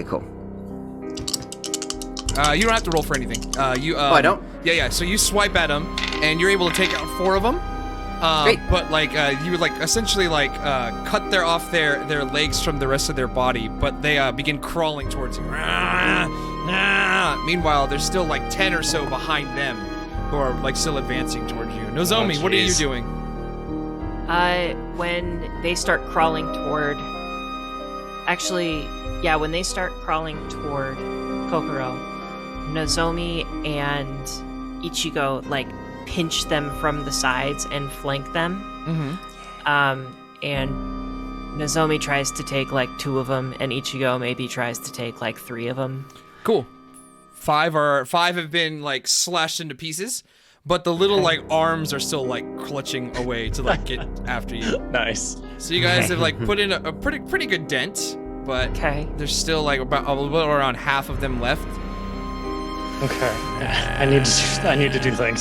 cool. You don't have to roll for anything. I don't? Yeah. So you swipe at them, and you're able to take out 4 of them. Great. But you would essentially cut off their legs from the rest of their body, but they begin crawling towards you. Meanwhile, there's still 10 or so behind them who are still advancing towards you. Nozomi, what are you doing? When they start crawling toward... Actually, yeah, when they start crawling toward Kokoro, Nozomi and Ichigo, pinch them from the sides and flank them. Mm-hmm. And Nozomi tries to take 2 of them, and Ichigo maybe tries to take 3 of them. Cool. 5 have been slashed into pieces, but the little arms are still clutching away to get after you. Nice. So you guys have put in a pretty good dent, but Okay. there's still about a little around half of them left. Okay. I need to do things.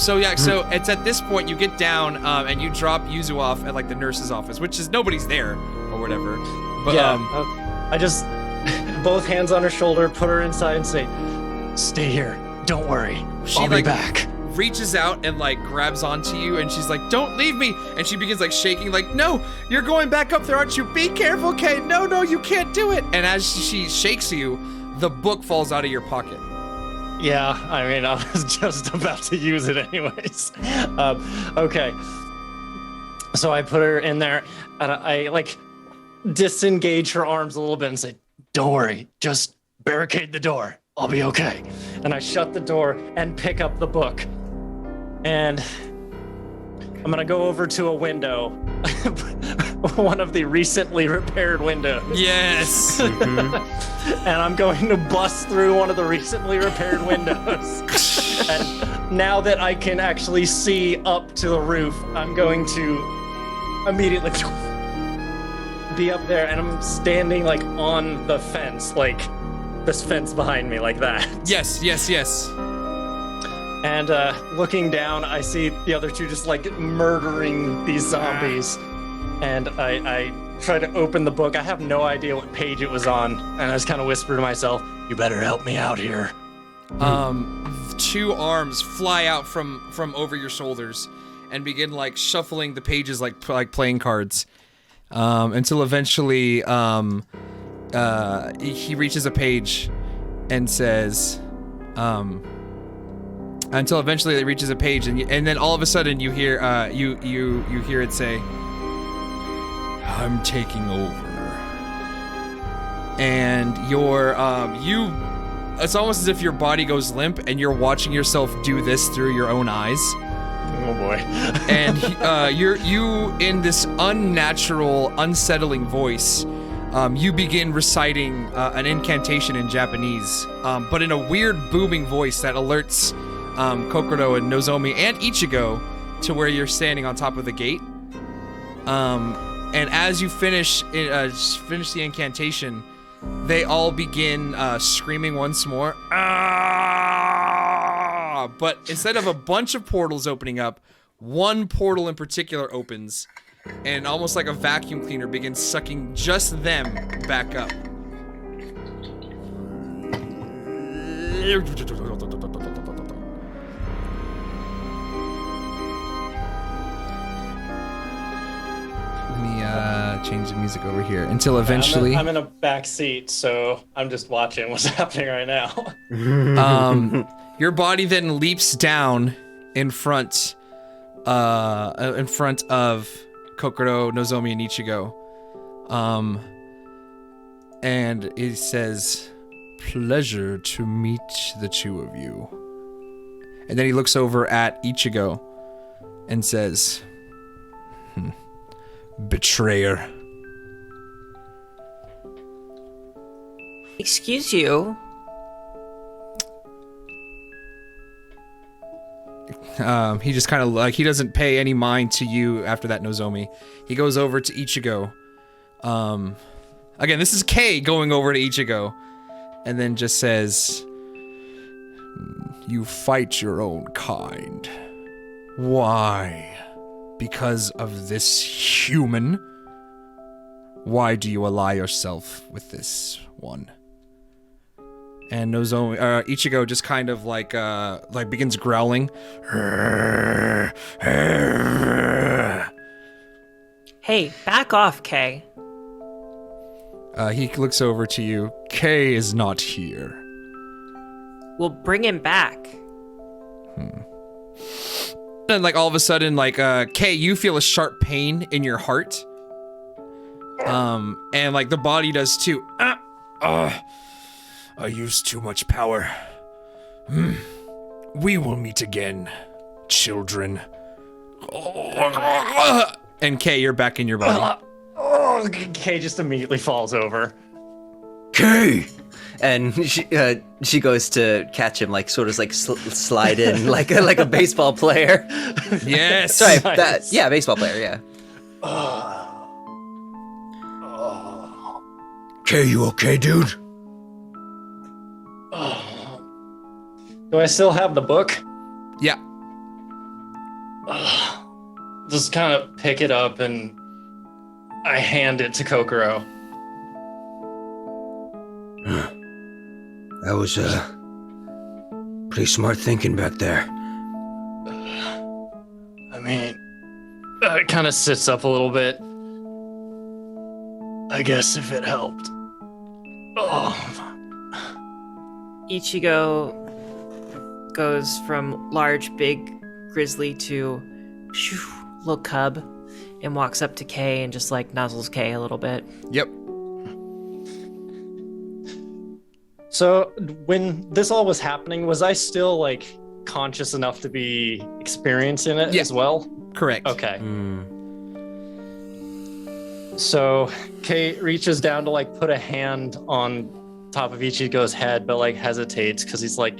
So it's at this point you get down and you drop Yuzu off at the nurse's office, which is nobody's there or whatever. But I just both hands on her shoulder, put her inside, and say, Stay here. Don't worry. she I'll be back. reaches out and grabs onto you, and she's like, "Don't leave me!" And she begins shaking, "No, you're going back up there, aren't you? Be careful, Kay. No, you can't do it." And as she shakes you, the book falls out of your pocket. yeah, I mean, I was just about to use it anyways. Okay. So I put her in there, and I disengage her arms a little bit and say, Don't worry. Just barricade the door. I'll be okay. and I shut the door and pick up the book. And I'm gonna go over to a window, one of the recently repaired windows. Yes. And I'm going to bust through one of the recently repaired windows. And now that I can actually see up to the roof, I'm going to immediately be up there, and I'm standing on the fence, this fence behind me, like that. Yes. And looking down, I see the other two just murdering these zombies. And I try to open the book. I have no idea what page it was on, and I just kind of whisper to myself, You better help me out here. 2 arms fly out from over your shoulders and begin shuffling the pages like playing cards, until eventually he reaches a page and says, until eventually it reaches a page, and then all of a sudden you hear you hear it say, "I'm taking over," and it's almost as if your body goes limp and you're watching yourself do this through your own eyes. oh boy. And you in this unnatural, unsettling voice, you begin reciting an incantation in Japanese, but in a weird booming voice that alerts Kokoro and Nozomi and Ichigo to where you're standing on top of the gate. And as you finish the incantation, they all begin screaming once more. Ah! But instead of a bunch of portals opening up, one portal in particular opens, and almost like a vacuum cleaner begins sucking just them back up. Let me change the music over here until eventually. I'm in a back seat, so I'm just watching what's happening right now. Your body then leaps down in front of Kokoro, Nozomi, and Ichigo. And it says, "Pleasure to meet the two of you." And then he looks over at Ichigo and says, "Betrayer." Excuse you. He just kind of like, he doesn't pay any mind to you after that, Nozomi. He goes over to Ichigo. Again, this is Kei going over to Ichigo, and then just says, "You fight your own kind. Why? Because of this human? Why do you ally yourself with this one?" And Nozomi, Ichigo just kind of like begins growling. Hey, back off, Kay. He looks over to you. Kei is not here. We'll bring him back. And like all of a sudden, like Kei, you feel a sharp pain in your heart. And like the body does too. I used too much power. We will meet again, children. And Kei, you're back in your body. Kay just immediately falls over. Kei! And she goes to catch him, like sort of like slide in like a baseball player. Yes. Sorry, Nice. baseball player, yeah. Kei, you okay, dude? Do I still have the book? Yeah. Just kind of pick it up and I hand it to Kokoro. That was pretty smart thinking back there. I mean, it kind of sits up a little bit. I guess if it helped. Ichigo goes from large, big grizzly to little cub and walks up to Kay and just like nuzzles Kay a little bit. Yep. So when this all was happening, was I still like conscious enough to be experiencing it as well? Correct. Okay. So Kay reaches down to like put a hand on top of Ichigo's head, but like hesitates because he's like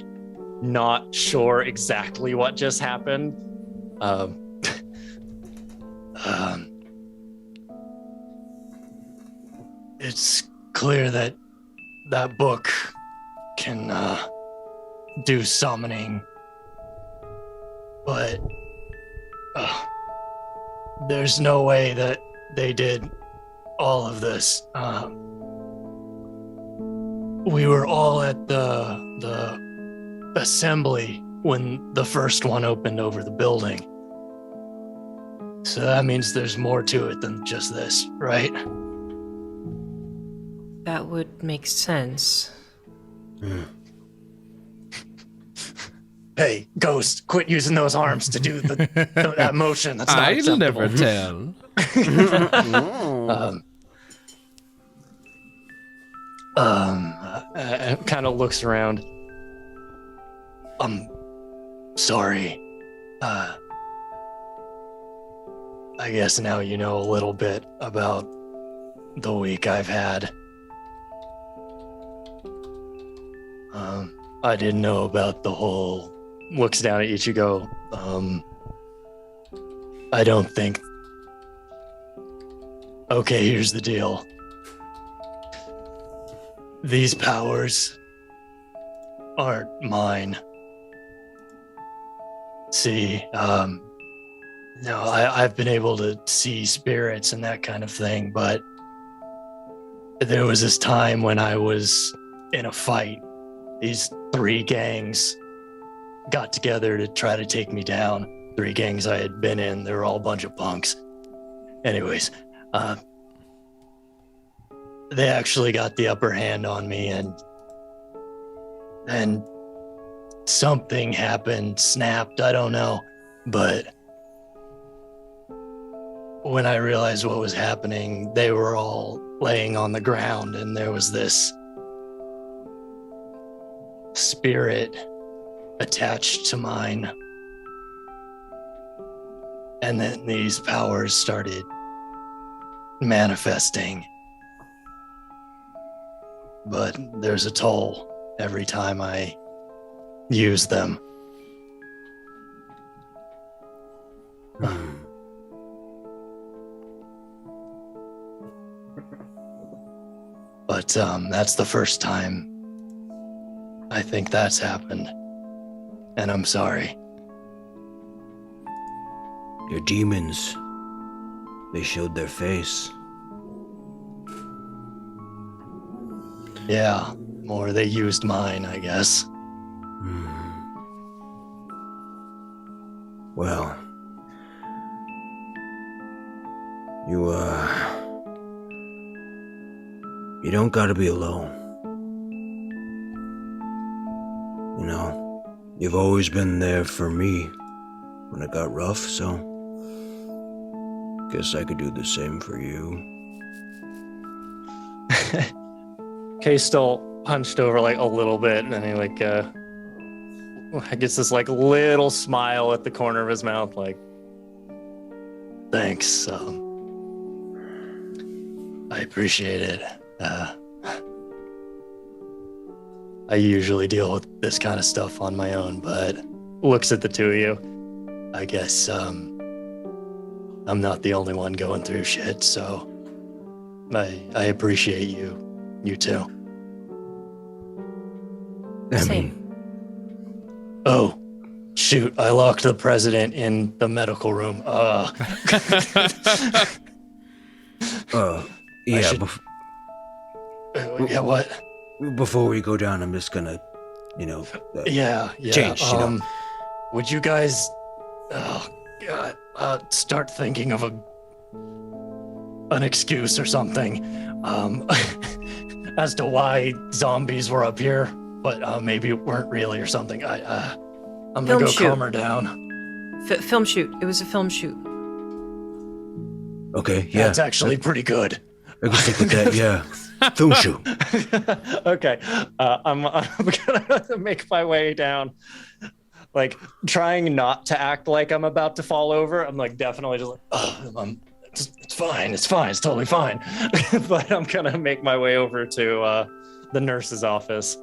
not sure exactly what just happened. It's clear that that book can do summoning, but there's no way that they did all of this. We were all at the assembly when the first one opened over the building. So that means there's more to it than just this, right? That would make sense. Hey, Ghost, quit using those arms to do that motion. That's not I'll acceptable. never tell. Kind of looks around. I'm sorry. I guess now you know a little bit about the week I've had. I didn't know about the whole Looks down at Ichigo. I don't think. Okay, here's the deal. These powers aren't mine. See, no, I've been able to see spirits and that kind of thing, but there was this time when I was in a fight. These 3 gangs got together to try to take me down. 3 gangs I had been in. They were all a bunch of punks. Anyways, they actually got the upper hand on me, and something happened, snapped, I don't know. But when I realized what was happening, they were all laying on the ground, and there was this spirit attached to mine. And then these powers started manifesting. But there's a toll every time I use them. But that's the first time I think that's happened. And I'm sorry. Your demons, they showed their face. Yeah, or they used mine, I guess. Well, you don't gotta be alone. You know, you've always been there for me when it got rough, so guess I could do the same for you. Kay's still hunched over like a little bit, and he like gets this like little smile at the corner of his mouth, like, Thanks. I appreciate it. I usually deal with this kind of stuff on my own, but looks at the two of you. I guess I'm not the only one going through shit, so I appreciate you too. Same. Oh, shoot, I locked the president in the medical room. Yeah, should- yeah, what? before we go down, I'm just gonna, Yeah. change, Would you guys, oh God, start thinking of an excuse or something, as to why zombies were up here, but maybe weren't really or something. I'm gonna Film go shoot. calm her down. Film shoot. It was a film shoot. Okay, yeah. That's actually pretty good. I can stick with that, yeah. Film shoot. Okay, I'm gonna make my way down, like trying not to act like I'm about to fall over. I'm like definitely just like, It's fine. It's totally fine. but I'm gonna make my way over to the nurse's office.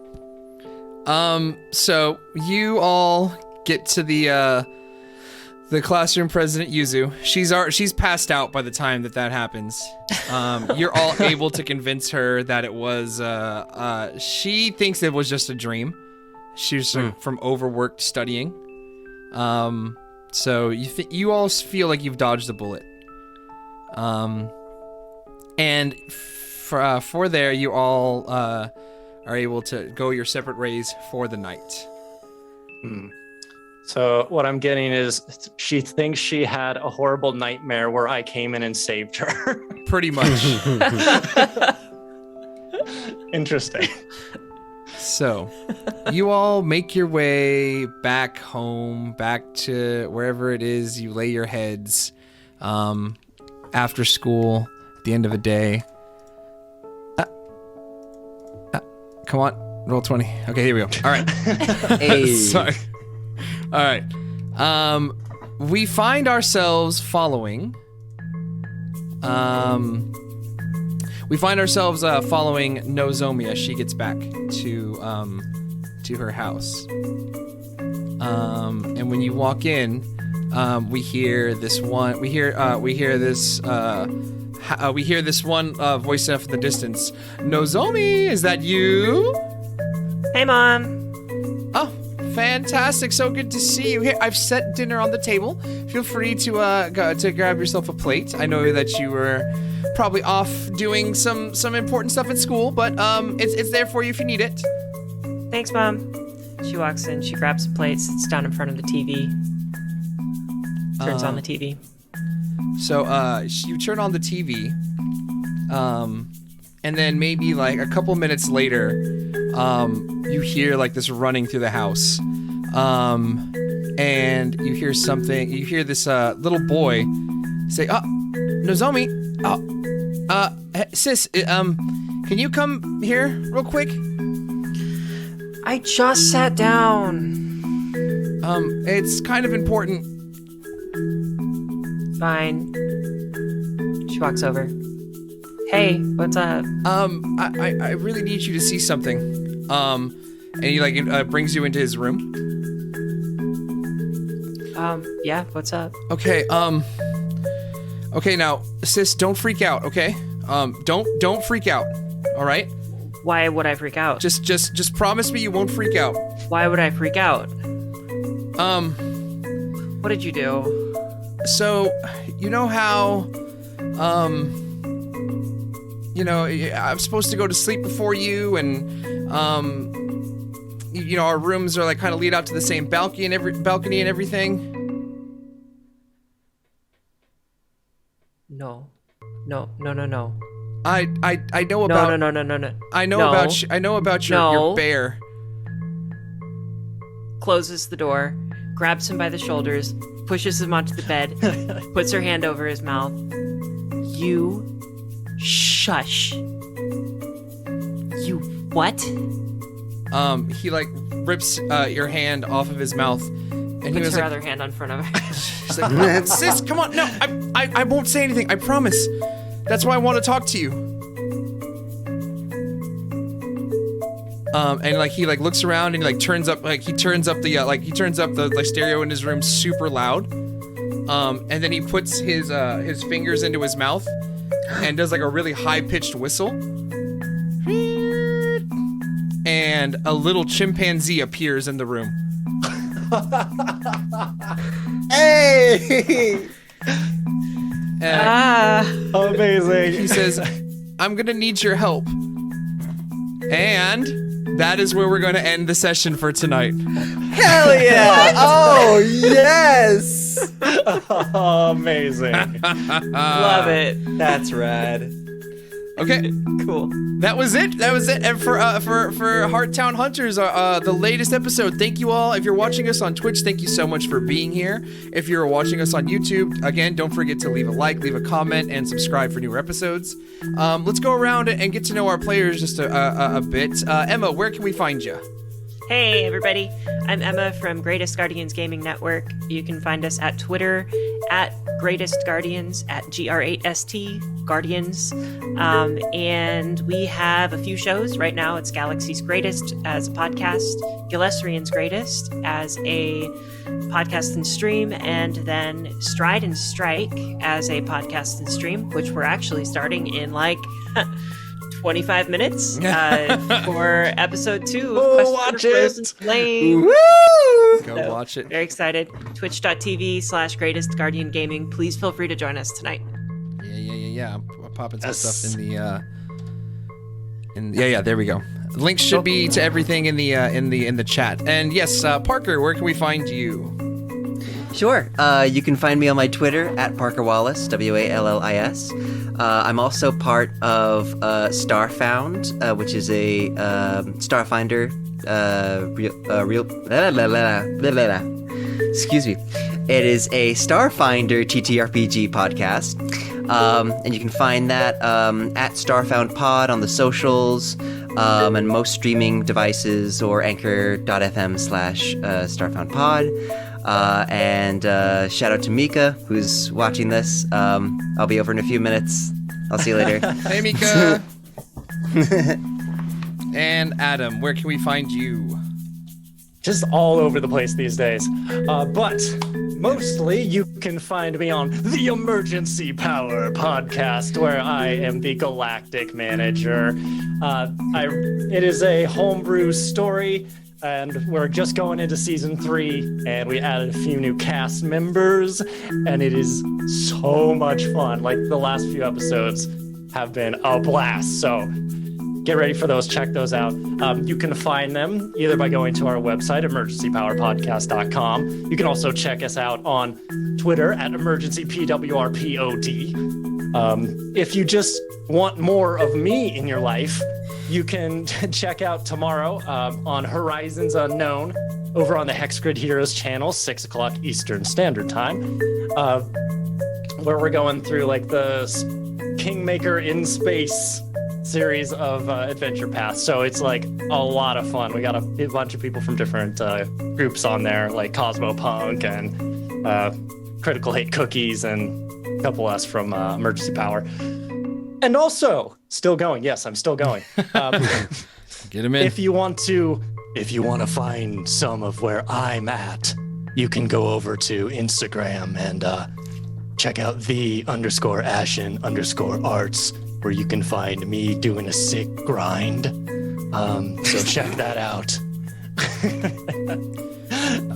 So you all get to the classroom president, Yuzu. She's passed out by the time that happens. You're all able to convince her that it was, she thinks it was just a dream. She was from overworked studying. So you all feel like you've dodged a bullet. And for there, you all, are able to go your separate ways for the night. So what I'm getting is she thinks she had a horrible nightmare where I came in and saved her. Pretty much. Interesting. So, you all make your way back home, back to wherever it is you lay your heads after school, at the end of a day. Come on, roll 20. Okay, here we go. All right. Hey. Sorry. All right. We find ourselves following. We find ourselves following Nozomi as she gets back to her house. And when you walk in, We hear this one. We hear this one voice off in the distance. Nozomi, is that you? Hey, Mom. Oh, fantastic! So good to see you here. I've set dinner on the table. Feel free to grab yourself a plate. I know that you were probably off doing some important stuff at school, but it's there for you if you need it. Thanks, Mom. She walks in, she grabs a plate, sits down in front of the TV. Turns on the TV. So you turn on the TV, and then maybe like a couple minutes later, you hear like this running through the house, and you hear something. You hear this little boy say, "Oh, Nozomi, sis, can you come here real quick?" I just sat down. It's kind of important. Fine. She walks over. Hey, what's up? I really need you to see something. And he like brings you into his room. Yeah, what's up? Okay, okay, now, sis, don't freak out, okay? Don't freak out, all right? Why would I freak out? Just promise me you won't freak out. Why would I freak out? What did you do? So, you know how, you know, I'm supposed to go to sleep before you, and, you know, our rooms are like kind of lead out to the same balcony and everything. No. I know about. No. I know No. about your No. bear. Closes the door, grabs him by the shoulders, pushes him onto the bed, puts her hand over his mouth. You shush. You what? He like rips your hand off of his mouth, and he Puts was her like, other hand on front of her. she's like, sis, come on, no, I won't say anything, I promise. That's why I want to talk to you. And like he like looks around and he like turns up the stereo in his room super loud. And then he puts his fingers into his mouth and does like a really high-pitched whistle. And a little chimpanzee appears in the room. Hey! Amazing. He says, I'm gonna need your help. And that is where we're gonna end the session for tonight. Hell yeah! Oh yes! Amazing. Love it. That's rad. Okay, Cool. that was it. And for Hearttown Hunters, the latest episode. Thank you all. If you're watching us on Twitch, thank you so much for being here. If you're watching us on YouTube, again, don't forget to leave a like, leave a comment, and subscribe for newer episodes. Let's go around and get to know our players just a bit. Emma, where can we find you? Hey, everybody. I'm Emma from Greatest Guardians Gaming Network. You can find us at Twitter at Greatest Guardians, at GR8ST Guardians. And we have a few shows. Right now, it's Galaxy's Greatest as a podcast, Gillesrian's Greatest as a podcast and stream, and then Stride and Strike as a podcast and stream, which we're actually starting in like 25 minutes for episode 2 of Quest watch for the Frozen it. Flame. Go watch it. Very excited. Twitch.tv/Greatest Guardian Gaming. Please feel free to join us tonight. Yeah. I'm popping some Yes. stuff in the. There we go. Links should be to everything in the chat. And yes, Parker, where can we find you? Sure. You can find me on my Twitter at Parker Wallace, WALLIS. I'm also part of Starfound, which is a Starfinder excuse me. It is a Starfinder TTRPG podcast. And you can find that at Starfound Pod on the socials, and most streaming devices, or anchor.fm/StarfoundPod. And shout out to Mika, who's watching this. I'll be over in a few minutes. I'll see you later. Hey, Mika. And Adam, where can we find you? Just all over the place these days. But mostly you can find me on the Emergency Power podcast, where I am the galactic manager. It is a homebrew story, and we're just going into season 3, and we added a few new cast members, and it is so much fun. Like, the last few episodes have been a blast, so get ready for those. Check those out. You can find them either by going to our website, emergencypowerpodcast.com. You can also check us out on Twitter at emergencypwrpod. If you just want more of me in your life, you can check out tomorrow on Horizons Unknown over on the Hexgrid Heroes channel, 6 o'clock Eastern Standard Time, where we're going through like the Kingmaker in Space series of adventure paths. So it's like a lot of fun. We got a bunch of people from different groups on there, like Cosmopunk and Critical Hate Cookies and a couple us from Emergency Power. And also, still going. Yes, I'm still going. Get him in. If you want to find some of where I'm at, you can go over to Instagram and check out _Ashen_arts, where you can find me doing a sick grind. So check that out.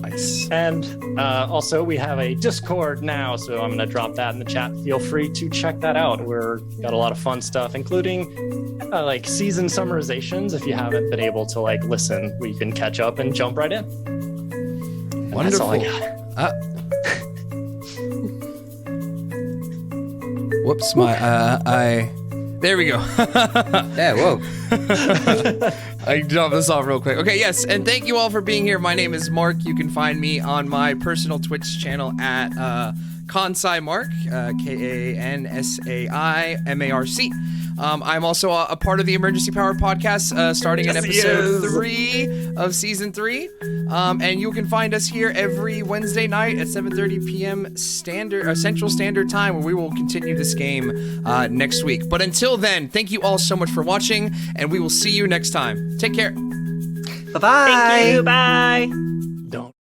Nice. And also, we have a Discord now, so I'm going to drop that in the chat. Feel free to check that out. We're got a lot of fun stuff, including like season summarizations. If you haven't been able to like listen, we can catch up and jump right in. And Wonderful. That's all I got. Whoops, there we go. Yeah, whoa. I dropped this off real quick. Okay, yes, and thank you all for being here. My name is Mark. You can find me on my personal Twitch channel at Kansai Mark, KANSAIMARC. I'm also a part of the Emergency Power podcast, starting in episode 3 of season 3. And you can find us here every Wednesday night at 7:30 p.m. Central Standard Time, where we will continue this game next week. But until then, thank you all so much for watching, and we will see you next time. Take care. Bye-bye. Thank you. Bye. Don't